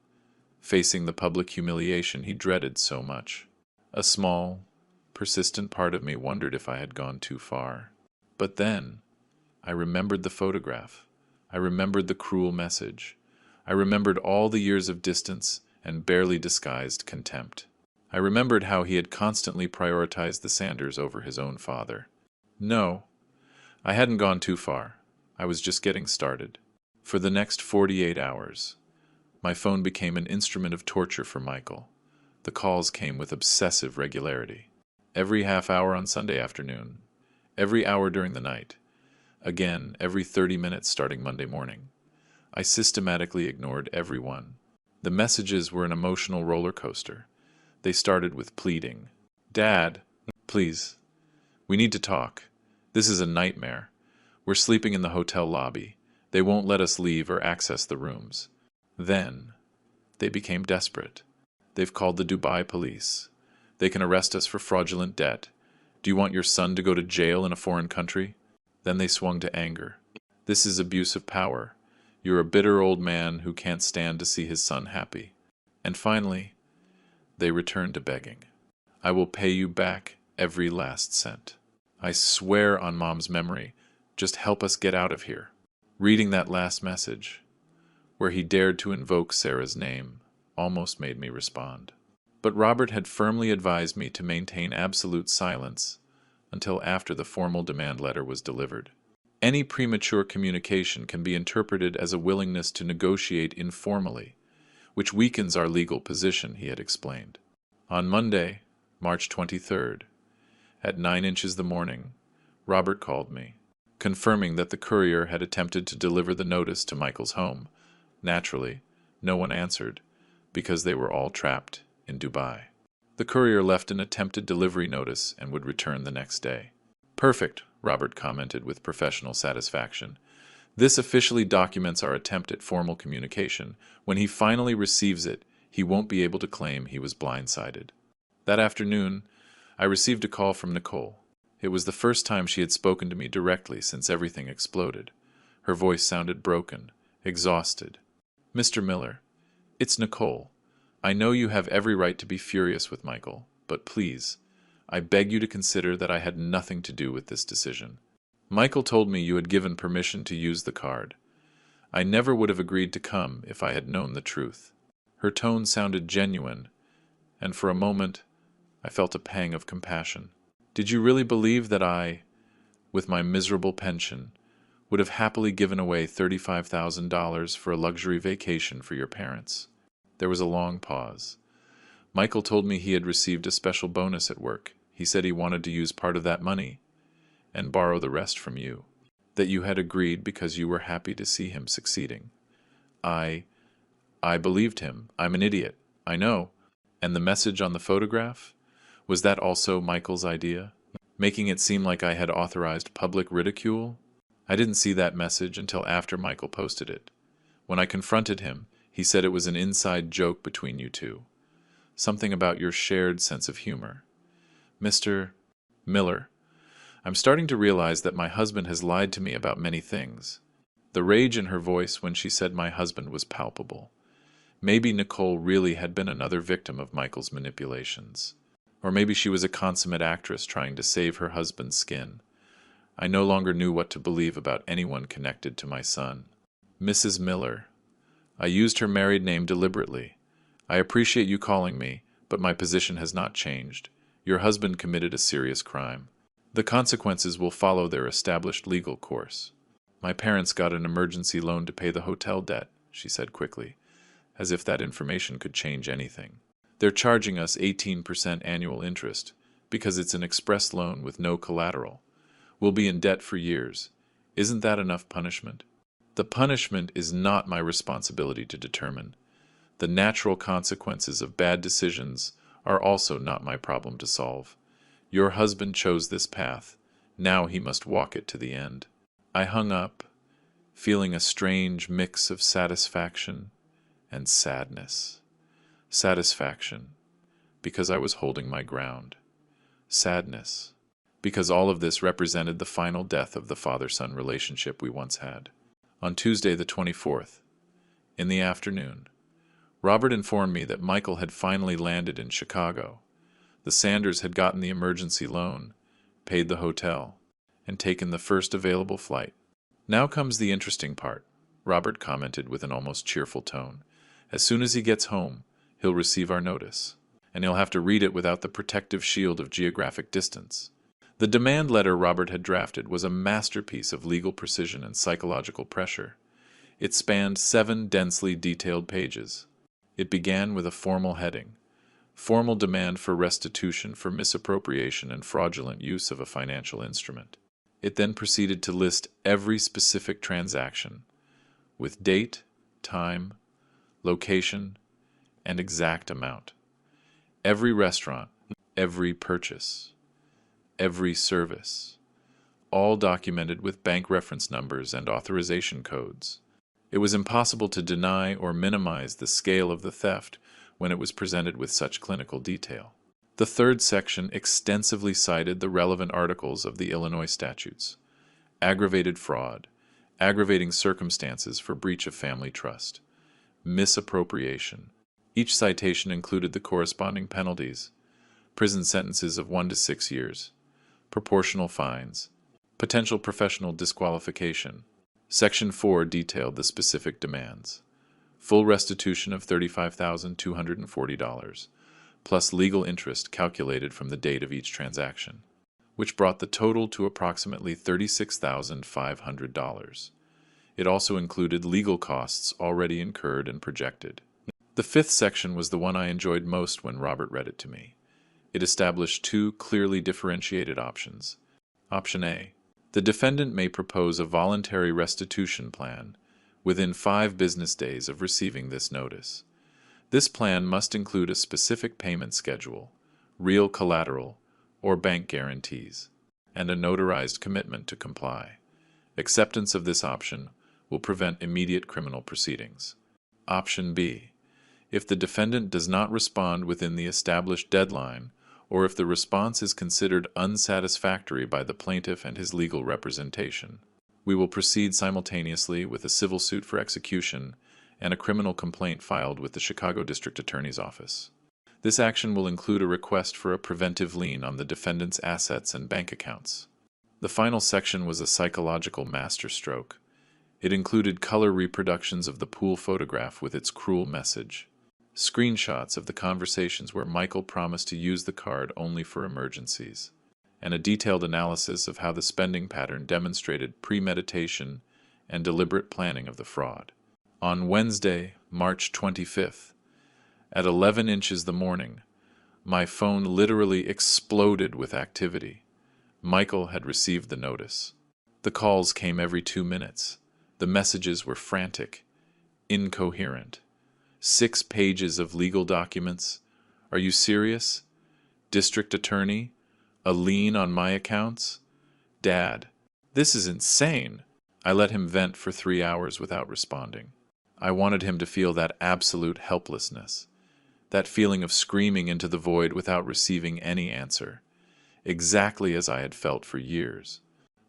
facing the public humiliation he dreaded so much. A small, persistent part of me wondered if I had gone too far. But then, I remembered the photograph. I remembered the cruel message. I remembered all the years of distance and barely disguised contempt. I remembered how he had constantly prioritized the Sanders over his own father. No, I hadn't gone too far. I was just getting started. For the next 48 hours, my phone became an instrument of torture for Michael. The calls came with obsessive regularity. Every half hour on Sunday afternoon, every hour during the night, again every 30 minutes starting Monday morning. I systematically ignored everyone. The messages were an emotional roller coaster. They started with pleading. Dad, please, we need to talk. This is a nightmare. We're sleeping in the hotel lobby. They won't let us leave or access the rooms. Then, they became desperate. They've called the Dubai police. They can arrest us for fraudulent debt. Do you want your son to go to jail in a foreign country? Then they swung to anger. This is abuse of power. You're a bitter old man who can't stand to see his son happy. And finally, they returned to begging. I will pay you back every last cent. I swear on Mom's memory, just help us get out of here. Reading that last message, where he dared to invoke Sarah's name, almost made me respond. But Robert had firmly advised me to maintain absolute silence until after the formal demand letter was delivered. Any premature communication can be interpreted as a willingness to negotiate informally, which weakens our legal position, he had explained. On Monday, March 23rd, at 9 inches the morning, Robert called me, confirming that the courier had attempted to deliver the notice to Michael's home. Naturally, no one answered, because they were all trapped in Dubai. The courier left an attempted delivery notice and would return the next day. Perfect, Robert commented with professional satisfaction. This officially documents our attempt at formal communication. When he finally receives it, he won't be able to claim he was blindsided. That afternoon, I received a call from Nicole. It was the first time she had spoken to me directly since everything exploded. Her voice sounded broken, exhausted. Mr. Miller, it's Nicole. I know you have every right to be furious with Michael, but please, I beg you to consider that I had nothing to do with this decision. Michael told me you had given permission to use the card. I never would have agreed to come if I had known the truth. Her tone sounded genuine, and for a moment I felt a pang of compassion. Did you really believe that I, with my miserable pension, would have happily given away $35,000 for a luxury vacation for your parents? There was a long pause. Michael told me he had received a special bonus at work. He said he wanted to use part of that money and borrow the rest from you. That you had agreed because you were happy to see him succeeding. I believed him. I'm an idiot. I know. And the message on the photograph? Was that also Michael's idea? Making it seem like I had authorized public ridicule? I didn't see that message until after Michael posted it. When I confronted him, he said it was an inside joke between you two. Something about your shared sense of humor. Mr. Miller, I'm starting to realize that my husband has lied to me about many things. The rage in her voice when she said my husband was palpable. Maybe Nicole really had been another victim of Michael's manipulations. Or maybe she was a consummate actress trying to save her husband's skin. I no longer knew what to believe about anyone connected to my son. Mrs. Miller. I used her married name deliberately. I appreciate you calling me, but my position has not changed. Your husband committed a serious crime. The consequences will follow their established legal course. My parents got an emergency loan to pay the hotel debt, she said quickly, as if that information could change anything. They're charging us 18% annual interest because it's an express loan with no collateral. We'll be in debt for years. Isn't that enough punishment? The punishment is not my responsibility to determine. The natural consequences of bad decisions are also not my problem to solve. Your husband chose this path. Now he must walk it to the end. I hung up, feeling a strange mix of satisfaction and sadness. Satisfaction, because I was holding my ground. Sadness, because all of this represented the final death of the father-son relationship we once had. On Tuesday the 24th, in the afternoon, Robert informed me that Michael had finally landed in Chicago. The Sanders had gotten the emergency loan, paid the hotel, and taken the first available flight. Now comes the interesting part, Robert commented with an almost cheerful tone. As soon as he gets home, he'll receive our notice, and he'll have to read it without the protective shield of geographic distance. The demand letter Robert had drafted was a masterpiece of legal precision and psychological pressure. It spanned 7 densely detailed pages. It began with a formal heading, formal demand for restitution for misappropriation and fraudulent use of a financial instrument. It then proceeded to list every specific transaction, with date, time, location, and exact amount. Every restaurant, every purchase, every service, all documented with bank reference numbers and authorization codes. It was impossible to deny or minimize the scale of the theft when it was presented with such clinical detail. The third section extensively cited the relevant articles of the Illinois statutes: aggravated fraud, aggravating circumstances for breach of family trust, misappropriation. Each citation included the corresponding penalties: prison sentences of 1 to 6 years, proportional fines, potential professional disqualification. Section 4 detailed the specific demands: full restitution of $35,240, plus legal interest calculated from the date of each transaction, which brought the total to approximately $36,500. It also included legal costs already incurred and projected. The fifth section was the one I enjoyed most when Robert read it to me. It established 2 clearly differentiated options. Option A: the defendant may propose a voluntary restitution plan within 5 business days of receiving this notice. This plan must include a specific payment schedule, real collateral, or bank guarantees, and a notarized commitment to comply. Acceptance of this option will prevent immediate criminal proceedings. Option B: if the defendant does not respond within the established deadline, or if the response is considered unsatisfactory by the plaintiff and his legal representation, we will proceed simultaneously with a civil suit for execution and a criminal complaint filed with the Chicago District Attorney's Office. This action will include a request for a preventive lien on the defendant's assets and bank accounts. The final section was a psychological masterstroke. It included color reproductions of the pool photograph with its cruel message, screenshots of the conversations where Michael promised to use the card only for emergencies, and a detailed analysis of how the spending pattern demonstrated premeditation and deliberate planning of the fraud. On Wednesday, March 25th, at 11 inches the morning, my phone literally exploded with activity. Michael had received the notice. The calls came every 2 minutes. The messages were frantic, incoherent. 6 pages of legal documents. Are you serious? District attorney? A lien on my accounts? Dad, this is insane. I let him vent for 3 hours without responding. I wanted him to feel that absolute helplessness, that feeling of screaming into the void without receiving any answer, exactly as I had felt for years,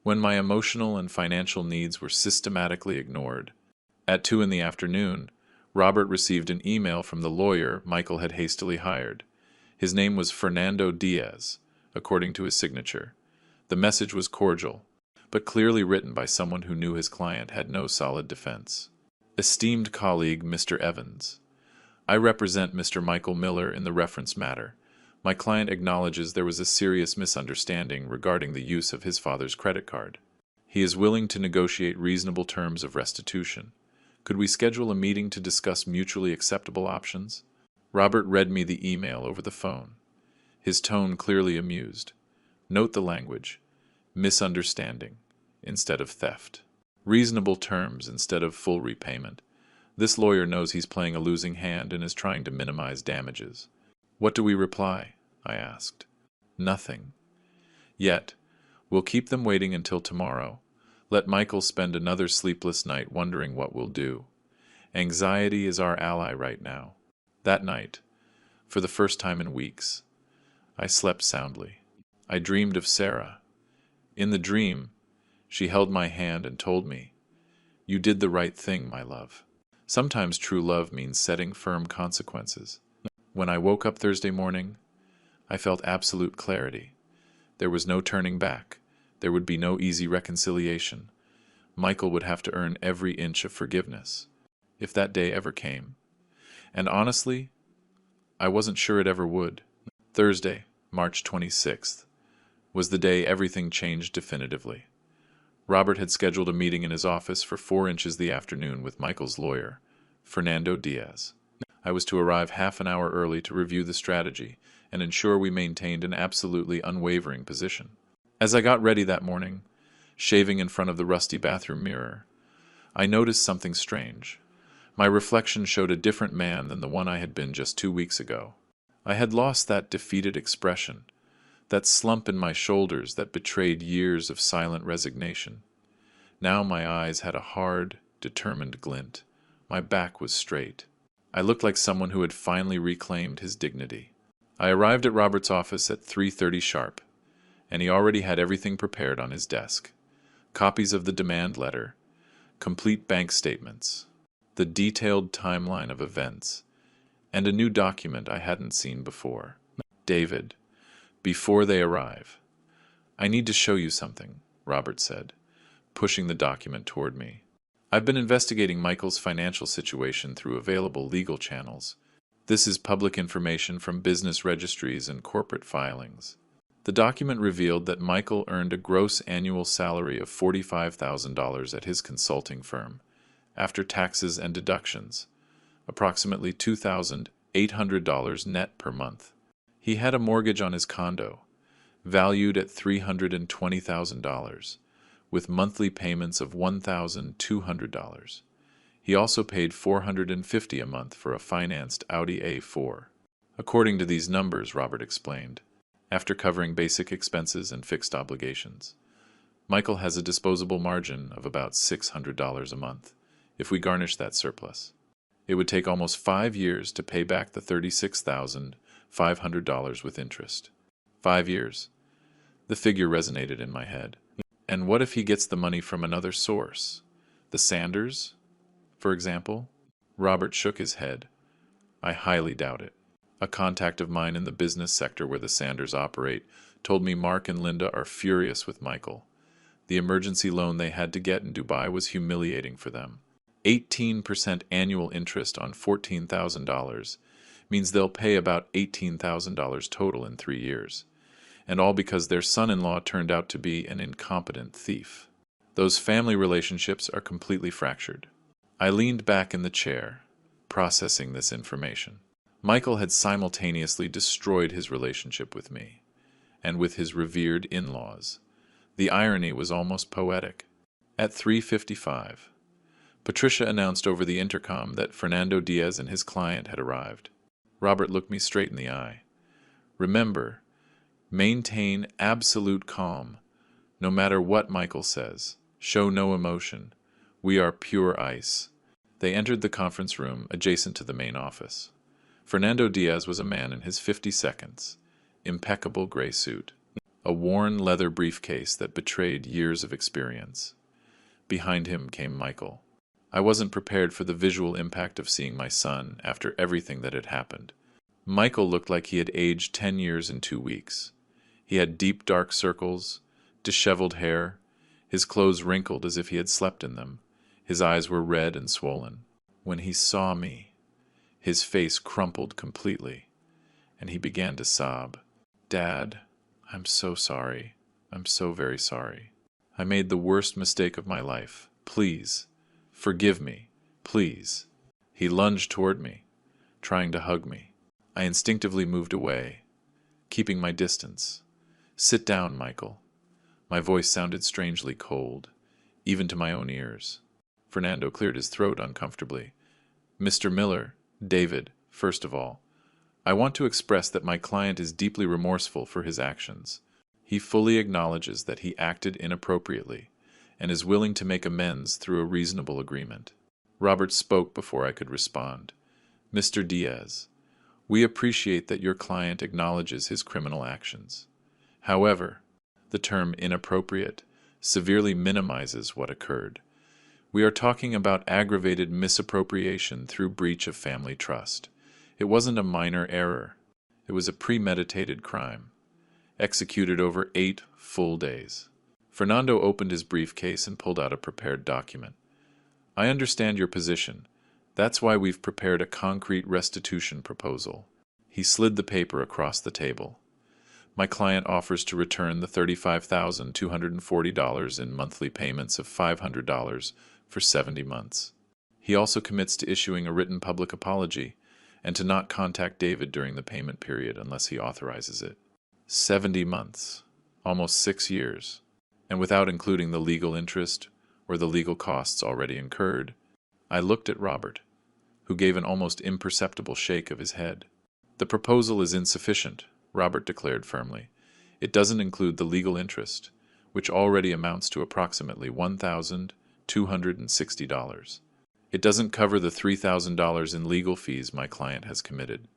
when my emotional and financial needs were systematically ignored. At 2 p.m, Robert received an email from the lawyer Michael had hastily hired. His name was Fernando Diaz, according to his signature. The message was cordial, but clearly written by someone who knew his client had no solid defense. Esteemed colleague Mr. Evans, I represent Mr. Michael Miller in the reference matter. My client acknowledges there was a serious misunderstanding regarding the use of his father's credit card. He is willing to negotiate reasonable terms of restitution. Could we schedule a meeting to discuss mutually acceptable options? Robert read me the email over the phone, his tone clearly amused. Note the language: misunderstanding instead of theft. Reasonable terms instead of full repayment. This lawyer knows he's playing a losing hand and is trying to minimize damages. What do we reply? I asked. Nothing. Yet, we'll keep them waiting until tomorrow. Let Michael spend another sleepless night wondering what we'll do. Anxiety is our ally right now. That night, for the first time in weeks, I slept soundly. I dreamed of Sarah. In the dream, she held my hand and told me, "You did the right thing, my love." Sometimes true love means setting firm consequences. When I woke up Thursday morning, I felt absolute clarity. There was no turning back. There would be no easy reconciliation. Michael would have to earn every inch of forgiveness, if that day ever came. And honestly, I wasn't sure it ever would. Thursday, March 26th, was the day everything changed definitively. Robert had scheduled a meeting in his office for 4 inches the afternoon with Michael's lawyer, Fernando Diaz. I was to arrive half an hour early to review the strategy and ensure we maintained an absolutely unwavering position. As I got ready that morning, shaving in front of the rusty bathroom mirror, I noticed something strange. My reflection showed a different man than the one I had been just 2 weeks ago. I had lost that defeated expression, that slump in my shoulders that betrayed years of silent resignation. Now my eyes had a hard, determined glint. My back was straight. I looked like someone who had finally reclaimed his dignity. I arrived at Robert's office at 3:30 sharp, and he already had everything prepared on his desk. Copies of the demand letter, complete bank statements, the detailed timeline of events, and a new document I hadn't seen before. "David, before they arrive, I need to show you something," Robert said, pushing the document toward me. "I've been investigating Michael's financial situation through available legal channels. This is public information from business registries and corporate filings." The document revealed that Michael earned a gross annual salary of $45,000 at his consulting firm, after taxes and deductions, approximately $2,800 net per month. He had a mortgage on his condo, valued at $320,000, with monthly payments of $1,200. He also paid $450 a month for a financed Audi A4. According to these numbers, Robert explained, after covering basic expenses and fixed obligations, Michael has a disposable margin of about $600 a month. If we garnish that surplus, it would take almost 5 years to pay back the $36,500 with interest. 5 years. The figure resonated in my head. And what if he gets the money from another source? The Sanders, for example? Robert shook his head. I highly doubt it. A contact of mine in the business sector where the Sanders operate told me Mark and Linda are furious with Michael. The emergency loan they had to get in Dubai was humiliating for them. 18% annual interest on $14,000 means they'll pay about $18,000 total in 3 years. And all because their son-in-law turned out to be an incompetent thief. Those family relationships are completely fractured. I leaned back in the chair, processing this information. Michael had simultaneously destroyed his relationship with me, and with his revered in-laws. The irony was almost poetic. At 3:55, Patricia announced over the intercom that Fernando Diaz and his client had arrived. Robert looked me straight in the eye. "Remember, maintain absolute calm. No matter what Michael says, show no emotion. We are pure ice." They entered the conference room adjacent to the main office. Fernando Diaz was a man in his 52nds, impeccable gray suit, a worn leather briefcase that betrayed years of experience. Behind him came Michael. I wasn't prepared for the visual impact of seeing my son after everything that had happened. Michael looked like he had aged 10 years in 2 weeks. He had deep dark circles, disheveled hair, his clothes wrinkled as if he had slept in them. His eyes were red and swollen. When he saw me, his face crumpled completely, and he began to sob. "Dad, I'm so sorry. I'm so very sorry. I made the worst mistake of my life. Please, forgive me. Please." He lunged toward me, trying to hug me. I instinctively moved away, keeping my distance. "Sit down, Michael." My voice sounded strangely cold, even to my own ears. Fernando cleared his throat uncomfortably. "Mr. Miller, David, first of all, I want to express that my client is deeply remorseful for his actions. He fully acknowledges that he acted inappropriately and is willing to make amends through a reasonable agreement." Robert spoke before I could respond. "Mr. Diaz, we appreciate that your client acknowledges his criminal actions. However, the term inappropriate severely minimizes what occurred. We are talking about aggravated misappropriation through breach of family trust. It wasn't a minor error. It was a premeditated crime, executed over 8 full days." Fernando opened his briefcase and pulled out a prepared document. "I understand your position. That's why we've prepared a concrete restitution proposal." He slid the paper across the table. "My client offers to return the $35,240 in monthly payments of $500 for 70 months. He also commits to issuing a written public apology and to not contact David during the payment period unless he authorizes it." 70 months, almost 6 years, and without including the legal interest or the legal costs already incurred. I looked at Robert, who gave an almost imperceptible shake of his head. "The proposal is insufficient," Robert declared firmly. "It doesn't include the legal interest, which already amounts to approximately $1,260. It doesn't cover the $3,000 in legal fees my client has committed,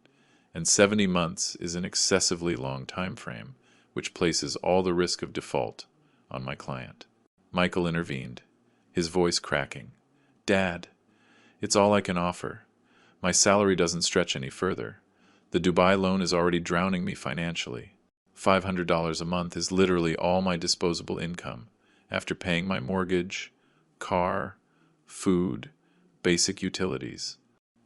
and 70 months is an excessively long time frame, which places all the risk of default on my client." Michael intervened, his voice cracking. "Dad, it's all I can offer. My salary doesn't stretch any further. The Dubai loan is already drowning me financially. $500 a month is literally all my disposable income, after paying my mortgage, car, food, basic utilities."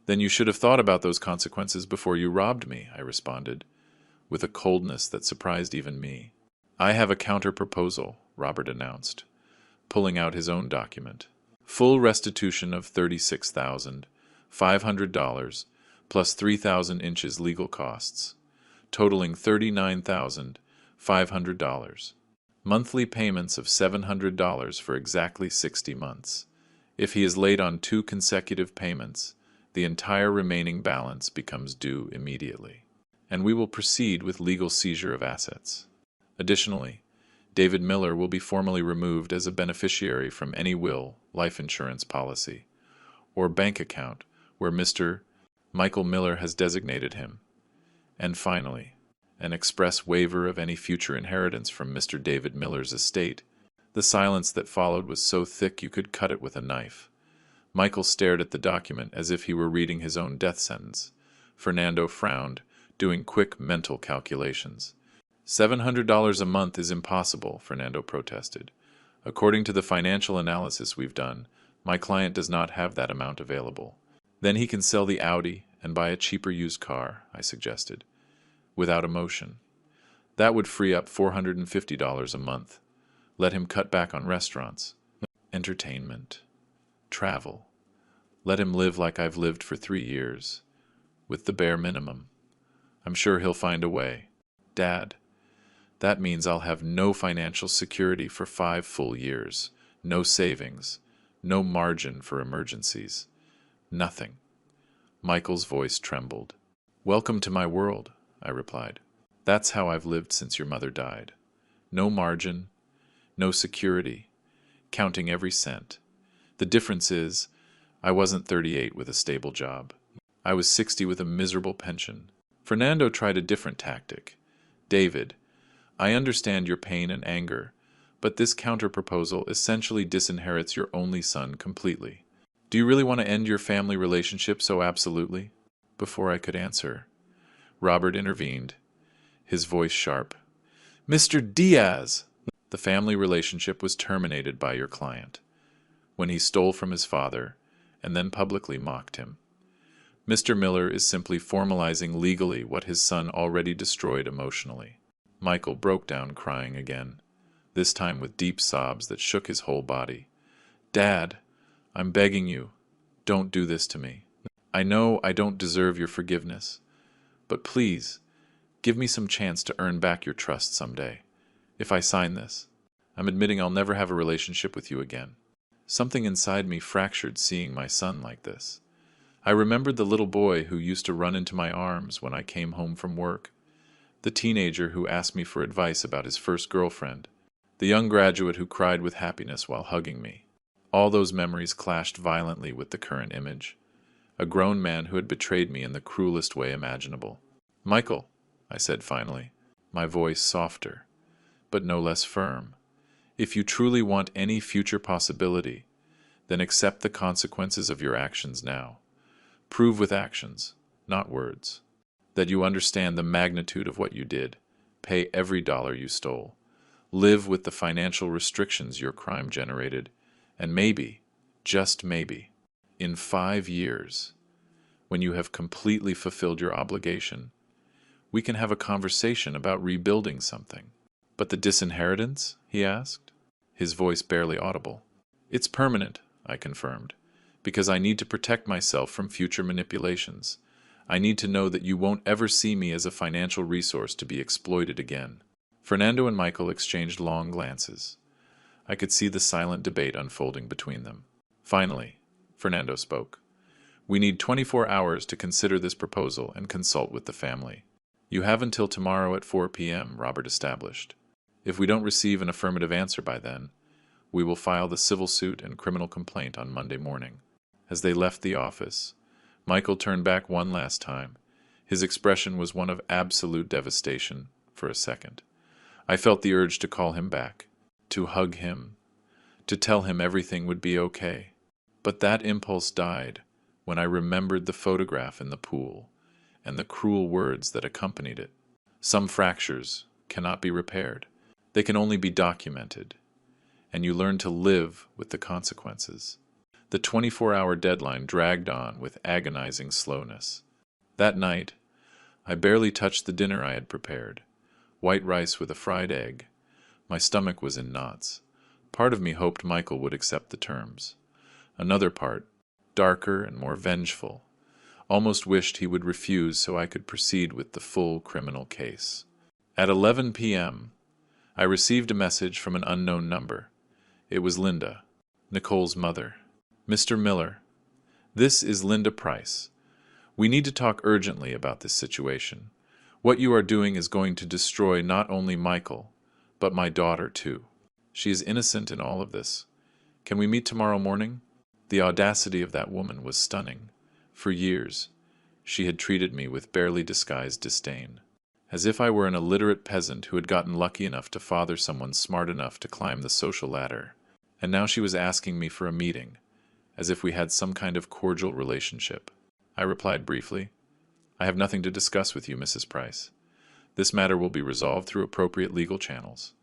"Then you should have thought about those consequences before you robbed me," I responded, with a coldness that surprised even me. "I have a counter-proposal," Robert announced, pulling out his own document. "Full restitution of $36,500 plus 3,000 inches legal costs, totaling $39,500. Monthly payments of $700 for exactly 60 months. If he is late on 2 consecutive payments, the entire remaining balance becomes due immediately, and we will proceed with legal seizure of assets. Additionally, David Miller will be formally removed as a beneficiary from any will, life insurance policy, or bank account where Mr. Michael Miller has designated him. And finally, an express waiver of any future inheritance from Mr. David Miller's estate." The silence that followed was so thick you could cut it with a knife. Michael stared at the document as if he were reading his own death sentence. Fernando frowned, doing quick mental calculations. $700 a month is impossible," Fernando protested. "According to the financial analysis we've done, my client does not have that amount available." "Then he can sell the Audi and buy a cheaper used car," I suggested, without emotion. "That would free up $450 a month. Let him cut back on restaurants, entertainment, travel. Let him live like I've lived for 3 years, with the bare minimum. I'm sure he'll find a way. Dad, that means I'll have no financial security for 5 full years, no savings, no margin for emergencies. Nothing." Michael's voice trembled. "Welcome to my world," I replied. "That's how I've lived since your mother died. No margin, no security, counting every cent. The difference is, I wasn't 38 with a stable job. I was 60 with a miserable pension." Fernando tried a different tactic. "David, I understand your pain and anger, but this counter-proposal essentially disinherits your only son completely. Do you really want to end your family relationship so absolutely?" Before I could answer, Robert intervened, his voice sharp. "Mr. Diaz! The family relationship was terminated by your client when he stole from his father and then publicly mocked him. Mr. Miller is simply formalizing legally what his son already destroyed emotionally." Michael broke down crying again, this time with deep sobs that shook his whole body. "Dad, I'm begging you, don't do this to me. I know I don't deserve your forgiveness, but please, give me some chance to earn back your trust someday. If I sign this, I'm admitting I'll never have a relationship with you again." Something inside me fractured seeing my son like this. I remembered the little boy who used to run into my arms when I came home from work, the teenager who asked me for advice about his first girlfriend, the young graduate who cried with happiness while hugging me. All those memories clashed violently with the current image. A grown man who had betrayed me in the cruelest way imaginable. "Michael," I said finally, my voice softer, but no less firm, "if you truly want any future possibility, then accept the consequences of your actions now. Prove with actions, not words, that you understand the magnitude of what you did. Pay every dollar you stole. Live with the financial restrictions your crime generated. And maybe, just maybe, in 5 years, when you have completely fulfilled your obligation, we can have a conversation about rebuilding something." "But the disinheritance?" he asked, his voice barely audible. "It's permanent," I confirmed, "because I need to protect myself from future manipulations. I need to know that you won't ever see me as a financial resource to be exploited again." Fernando and Michael exchanged long glances. I could see the silent debate unfolding between them. Finally, Fernando spoke. "We need 24 hours to consider this proposal and consult with the family." "You have until tomorrow at 4 p.m., Robert established. "If we don't receive an affirmative answer by then, we will file the civil suit and criminal complaint on Monday morning." As they left the office, Michael turned back one last time. His expression was one of absolute devastation for a second. I felt the urge to call him back, to hug him, to tell him everything would be okay. But that impulse died when I remembered the photograph in the pool and the cruel words that accompanied it. Some fractures cannot be repaired. They can only be documented, and you learn to live with the consequences. The 24-hour deadline dragged on with agonizing slowness. That night, I barely touched the dinner I had prepared. White rice with a fried egg. My stomach was in knots. Part of me hoped Michael would accept the terms. Another part, darker and more vengeful, almost wished he would refuse so I could proceed with the full criminal case. At 11 p.m., I received a message from an unknown number. It was Linda, Nicole's mother. "Mr. Miller, this is Linda Price. We need to talk urgently about this situation. What you are doing is going to destroy not only Michael, but my daughter too. She is innocent in all of this. Can we meet tomorrow morning?" The audacity of that woman was stunning. For years, she had treated me with barely disguised disdain, as if I were an illiterate peasant who had gotten lucky enough to father someone smart enough to climb the social ladder. And now she was asking me for a meeting, as if we had some kind of cordial relationship. I replied briefly, "I have nothing to discuss with you, Mrs. Price. This matter will be resolved through appropriate legal channels."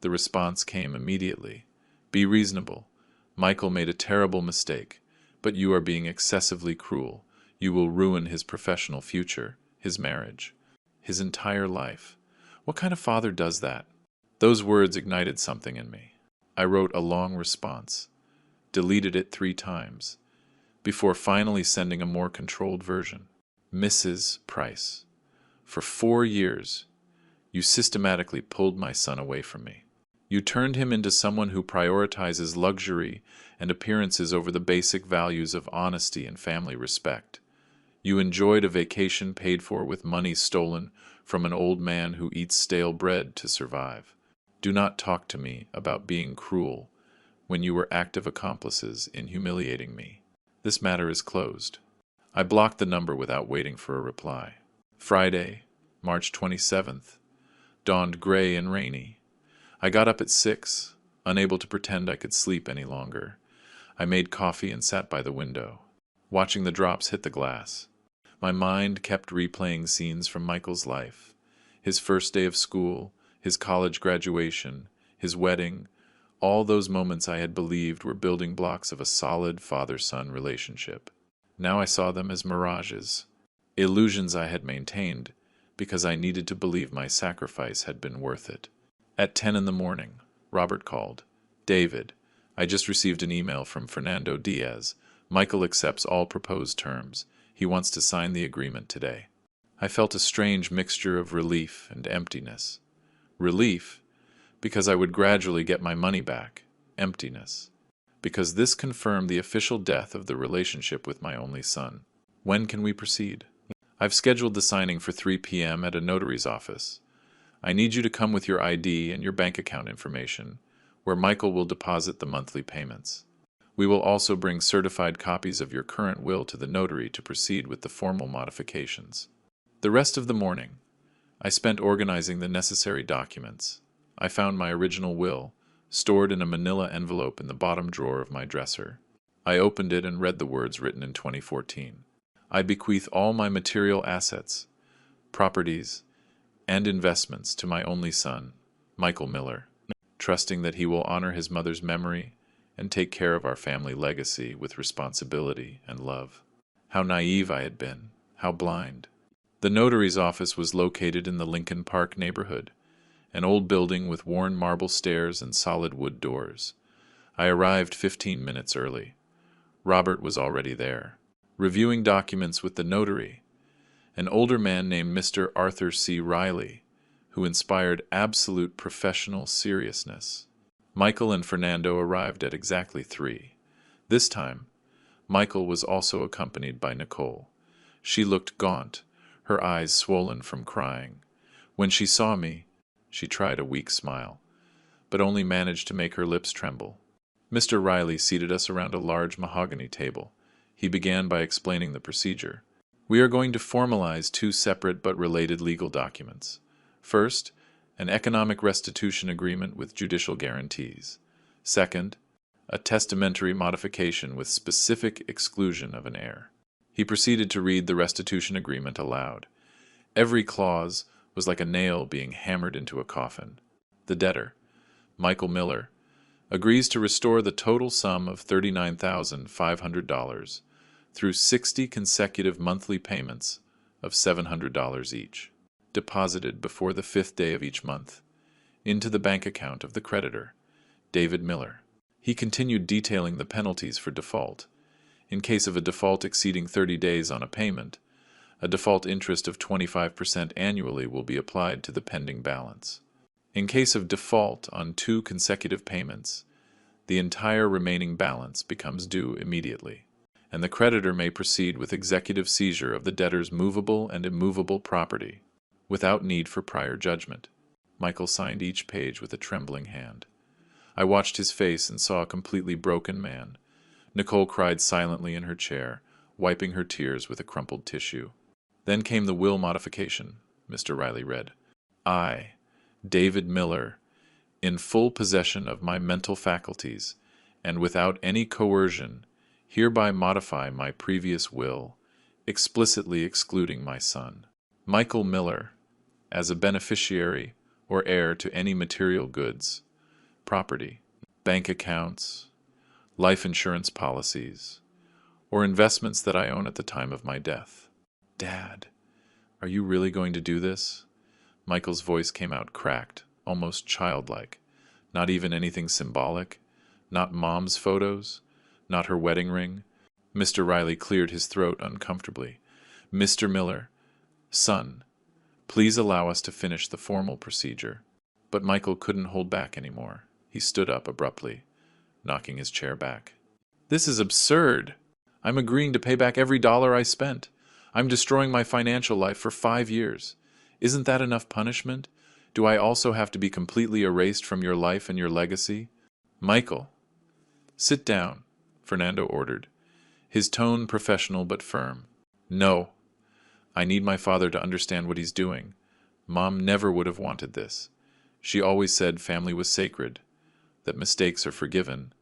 The response came immediately. "Be reasonable. Michael made a terrible mistake, but you are being excessively cruel. You will ruin his professional future, his marriage, his entire life. What kind of father does that?" Those words ignited something in me. I wrote a long response, deleted it 3 times, before finally sending a more controlled version. "Mrs. Price, for 4 years, you systematically pulled my son away from me. You turned him into someone who prioritizes luxury and appearances over the basic values of honesty and family respect. You enjoyed a vacation paid for with money stolen from an old man who eats stale bread to survive. Do not talk to me about being cruel when you were active accomplices in humiliating me. This matter is closed." I blocked the number without waiting for a reply. Friday, March 27th, dawned gray and rainy. I got up at 6, unable to pretend I could sleep any longer. I made coffee and sat by the window, watching the drops hit the glass. My mind kept replaying scenes from Michael's life. His first day of school, his college graduation, his wedding, all those moments I had believed were building blocks of a solid father-son relationship. Now I saw them as mirages, illusions I had maintained because I needed to believe my sacrifice had been worth it. At 10 in the morning, Robert called. "David, I just received an email from Fernando Diaz. Michael accepts all proposed terms. He wants to sign the agreement today." I felt a strange mixture of relief and emptiness. Relief, because I would gradually get my money back. Emptiness, because this confirmed the official death of the relationship with my only son. "When can we proceed?" "I've scheduled the signing for 3 p.m. at a notary's office. I need you to come with your ID and your bank account information, where Michael will deposit the monthly payments. We will also bring certified copies of your current will to the notary to proceed with the formal modifications." The rest of the morning, I spent organizing the necessary documents. I found my original will, stored in a manila envelope in the bottom drawer of my dresser. I opened it and read the words written in 2014. "I bequeath all my material assets, properties, and investments to my only son, Michael Miller, trusting that he will honor his mother's memory and take care of our family legacy with responsibility and love." How naive I had been, how blind. The notary's office was located in the Lincoln Park neighborhood, an old building with worn marble stairs and solid wood doors. I arrived 15 minutes early. Robert was already there, reviewing documents with the notary, an older man named Mr. Arthur C. Riley, who inspired absolute professional seriousness. Michael and Fernando arrived at exactly 3. This time, Michael was also accompanied by Nicole. She looked gaunt, her eyes swollen from crying. When she saw me, she tried a weak smile, but only managed to make her lips tremble. Mr. Riley seated us around a large mahogany table. He began by explaining the procedure. "We are going to formalize 2 separate but related legal documents. First, an economic restitution agreement with judicial guarantees. Second, a testamentary modification with specific exclusion of an heir." He proceeded to read the restitution agreement aloud. Every clause was like a nail being hammered into a coffin. The debtor, Michael Miller, agrees to restore the total sum of $39,500 through 60 consecutive monthly payments of $700 each, deposited before the 5th day of each month, into the bank account of the creditor, David Miller. He continued detailing the penalties for default. In case of a default exceeding 30 days on a payment, a default interest of 25% annually will be applied to the pending balance. In case of default on 2 consecutive payments, the entire remaining balance becomes due immediately, and the creditor may proceed with executive seizure of the debtor's movable and immovable property without need for prior judgment. Michael signed each page with a trembling hand. I watched his face and saw a completely broken man. Nicole cried silently in her chair, wiping her tears with a crumpled tissue. Then came the will modification, Mr. Riley read. "I, David Miller, in full possession of my mental faculties, and without any coercion, hereby modify my previous will, explicitly excluding my son, Michael Miller, as a beneficiary or heir to any material goods, property, bank accounts, life insurance policies, or investments that I own at the time of my death." "Dad, are you really going to do this?" Michael's voice came out cracked, almost childlike. Not even anything symbolic? Not Mom's photos? Not her wedding ring? Mr. Riley cleared his throat uncomfortably. "Mr. Miller, son, please allow us to finish the formal procedure." But Michael couldn't hold back anymore. He stood up abruptly, knocking his chair back. "This is absurd. I'm agreeing to pay back every dollar I spent. I'm destroying my financial life for 5 years. Isn't that enough punishment? Do I also have to be completely erased from your life and your legacy?" "Michael." "Sit down," Fernando ordered, his tone professional but firm. "No. I need my father to understand what he's doing. Mom never would have wanted this. She always said family was sacred, that mistakes are forgiven,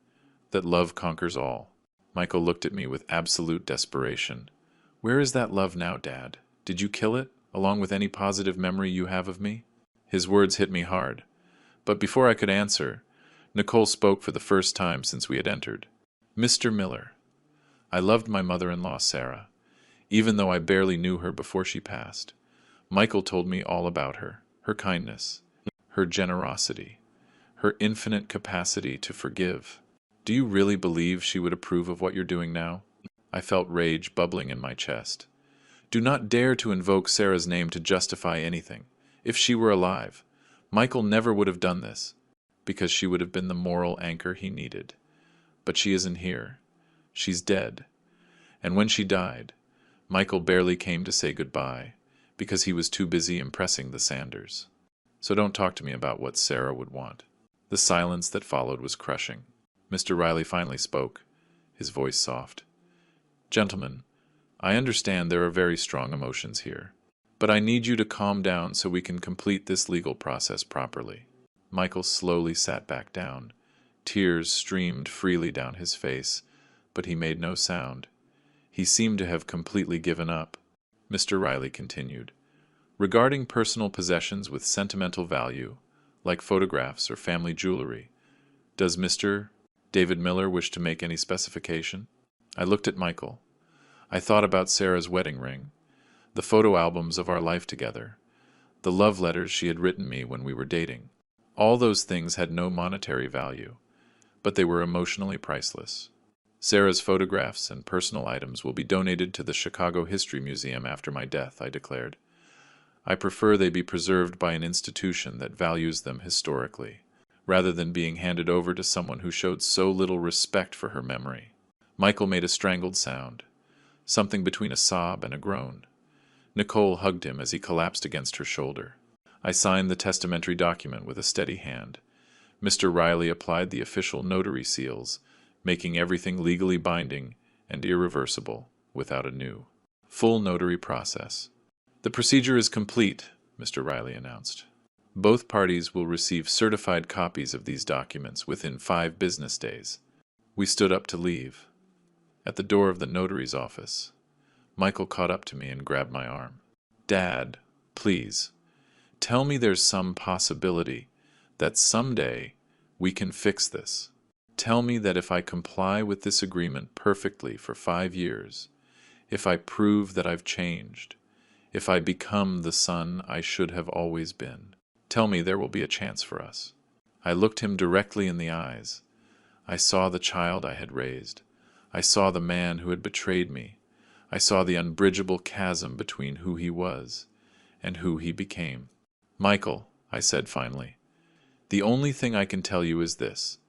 that love conquers all." Michael looked at me with absolute desperation. Where is that love now, Dad? Did you kill it, along with any positive memory you have of me? His words hit me hard. But before I could answer, Nicole spoke for the first time since we had entered. Mr. Miller, I loved my mother-in-law, Sarah, even though I barely knew her before she passed. Michael told me all about her, her kindness, her generosity, her infinite capacity to forgive. Do you really believe she would approve of what you're doing now? I felt rage bubbling in my chest. Do not dare to invoke Sarah's name to justify anything. If she were alive, Michael never would have done this, because she would have been the moral anchor he needed. But she isn't here. She's dead. And when she died, Michael barely came to say goodbye, because he was too busy impressing the Sanders. So don't talk to me about what Sarah would want. The silence that followed was crushing. Mr. Riley finally spoke, his voice soft. Gentlemen, I understand there are very strong emotions here, but I need you to calm down so we can complete this legal process properly. Michael slowly sat back down. Tears streamed freely down his face, but he made no sound. He seemed to have completely given up. Mr. Riley continued. Regarding personal possessions with sentimental value, like photographs or family jewelry, does Mr. David Miller wish to make any specification? I looked at Michael. I thought about Sarah's wedding ring, the photo albums of our life together, the love letters she had written me when we were dating. All those things had no monetary value, but they were emotionally priceless. Sarah's photographs and personal items will be donated to the Chicago History Museum after my death, I declared. I prefer they be preserved by an institution that values them historically, rather than being handed over to someone who showed so little respect for her memory. Michael made a strangled sound, something between a sob and a groan. Nicole hugged him as he collapsed against her shoulder. I signed the testamentary document with a steady hand. Mr. Riley applied the official notary seals, making everything legally binding and irreversible without a new, full notary process. The procedure is complete, Mr. Riley announced. Both parties will receive certified copies of these documents within 5 business days. We stood up to leave. At the door of the notary's office, Michael caught up to me and grabbed my arm. Dad, please, tell me there's some possibility that someday we can fix this. Tell me that if I comply with this agreement perfectly for 5 years, if I prove that I've changed, if I become the son I should have always been, tell me there will be a chance for us. I looked him directly in the eyes. I saw the child I had raised. I saw the man who had betrayed me. I saw the unbridgeable chasm between who he was and who he became. Michael, I said finally, the only thing I can tell you is this.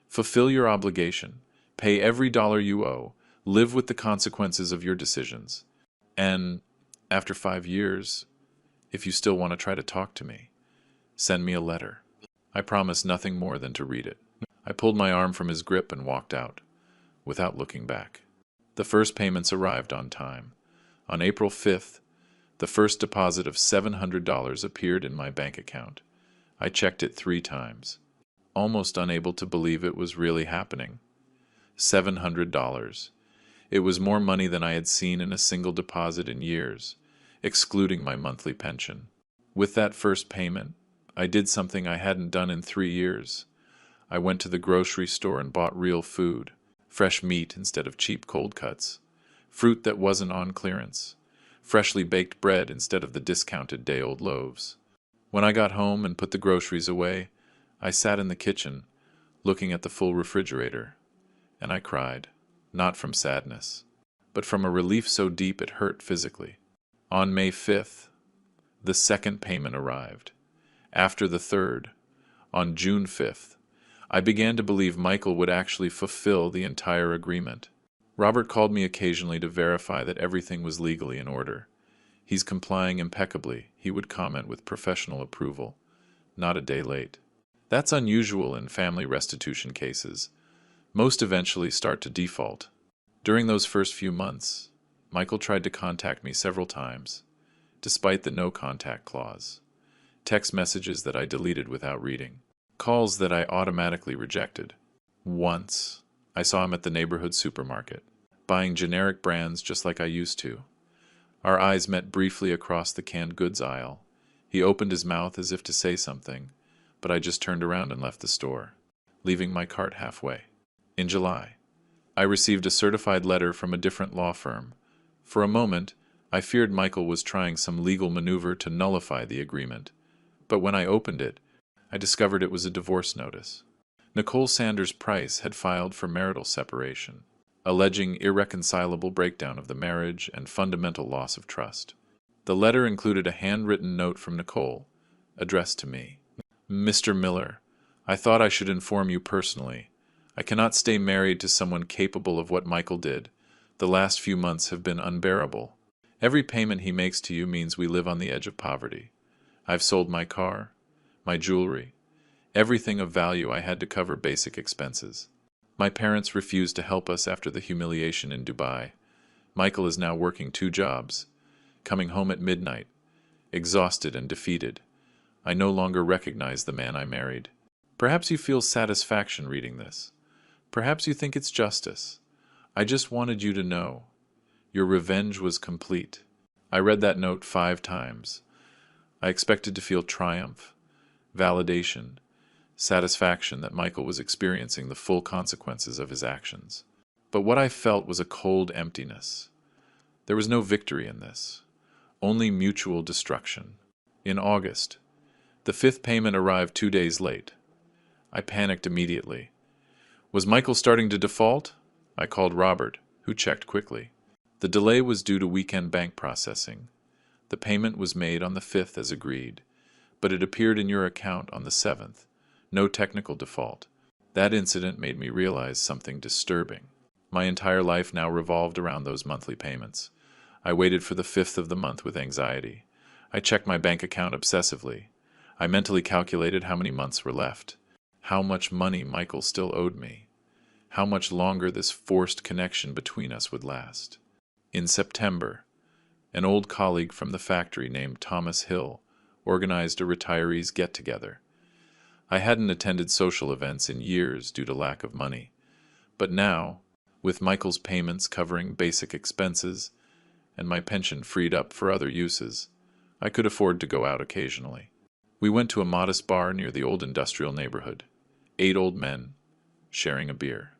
Fulfill your obligation, pay every dollar you owe, live with the consequences of your decisions. And after 5 years, if you still want to try to talk to me, send me a letter. I promised nothing more than to read it. I pulled my arm from his grip and walked out, without looking back. The first payments arrived on time. On April 5th, the first deposit of $700 appeared in my bank account. I checked it 3 times, almost unable to believe it was really happening. $700. It was more money than I had seen in a single deposit in years, excluding my monthly pension. With that first payment, I did something I hadn't done in 3 years. I went to the grocery store and bought real food, fresh meat instead of cheap cold cuts, fruit that wasn't on clearance, freshly baked bread instead of the discounted day-old loaves. When I got home and put the groceries away, I sat in the kitchen, looking at the full refrigerator, and I cried, not from sadness, but from a relief so deep it hurt physically. On May 5th, the second payment arrived. After the third, on June 5th, I began to believe Michael would actually fulfill the entire agreement. Robert called me occasionally to verify that everything was legally in order. He's complying impeccably, he would comment with professional approval. Not a day late. That's unusual in family restitution cases. Most eventually start to default. During those first few months, Michael tried to contact me several times, despite the no-contact clause. Text messages that I deleted without reading. Calls that I automatically rejected. Once, I saw him at the neighborhood supermarket, buying generic brands just like I used to. Our eyes met briefly across the canned goods aisle. He opened his mouth as if to say something, but I just turned around and left the store, leaving my cart halfway. In July, I received a certified letter from a different law firm. For a moment, I feared Michael was trying some legal maneuver to nullify the agreement, but when I opened it, I discovered it was a divorce notice. Nicole Sanders Price had filed for marital separation, alleging irreconcilable breakdown of the marriage and fundamental loss of trust. The letter included a handwritten note from Nicole, addressed to me. Mr. Miller, I thought I should inform you personally. I cannot stay married to someone capable of what Michael did. The last few months have been unbearable. Every payment he makes to you means we live on the edge of poverty. I've sold my car, my jewelry, everything of value I had to cover basic expenses. My parents refused to help us after the humiliation in Dubai. Michael is now working 2 jobs, coming home at midnight, exhausted and defeated. I no longer recognize the man I married. Perhaps you feel satisfaction reading this. Perhaps you think it's justice. I just wanted you to know. Your revenge was complete. I read that note 5 times. I expected to feel triumph, validation, satisfaction that Michael was experiencing the full consequences of his actions. But what I felt was a cold emptiness. There was no victory in this, only mutual destruction. In August, the 5th payment arrived 2 days late. I panicked immediately. Was Michael starting to default? I called Robert, who checked quickly. The delay was due to weekend bank processing. The payment was made on the 5th as agreed, but it appeared in your account on the 7th. No technical default. That incident made me realize something disturbing. My entire life now revolved around those monthly payments. I waited for the 5th of the month with anxiety. I checked my bank account obsessively. I mentally calculated how many months were left, how much money Michael still owed me, how much longer this forced connection between us would last. In September, an old colleague from the factory named Thomas Hill organized a retirees get-together. I hadn't attended social events in years due to lack of money, but now, with Michael's payments covering basic expenses and my pension freed up for other uses, I could afford to go out occasionally. We went to a modest bar near the old industrial neighborhood. 8 old men, sharing a beer.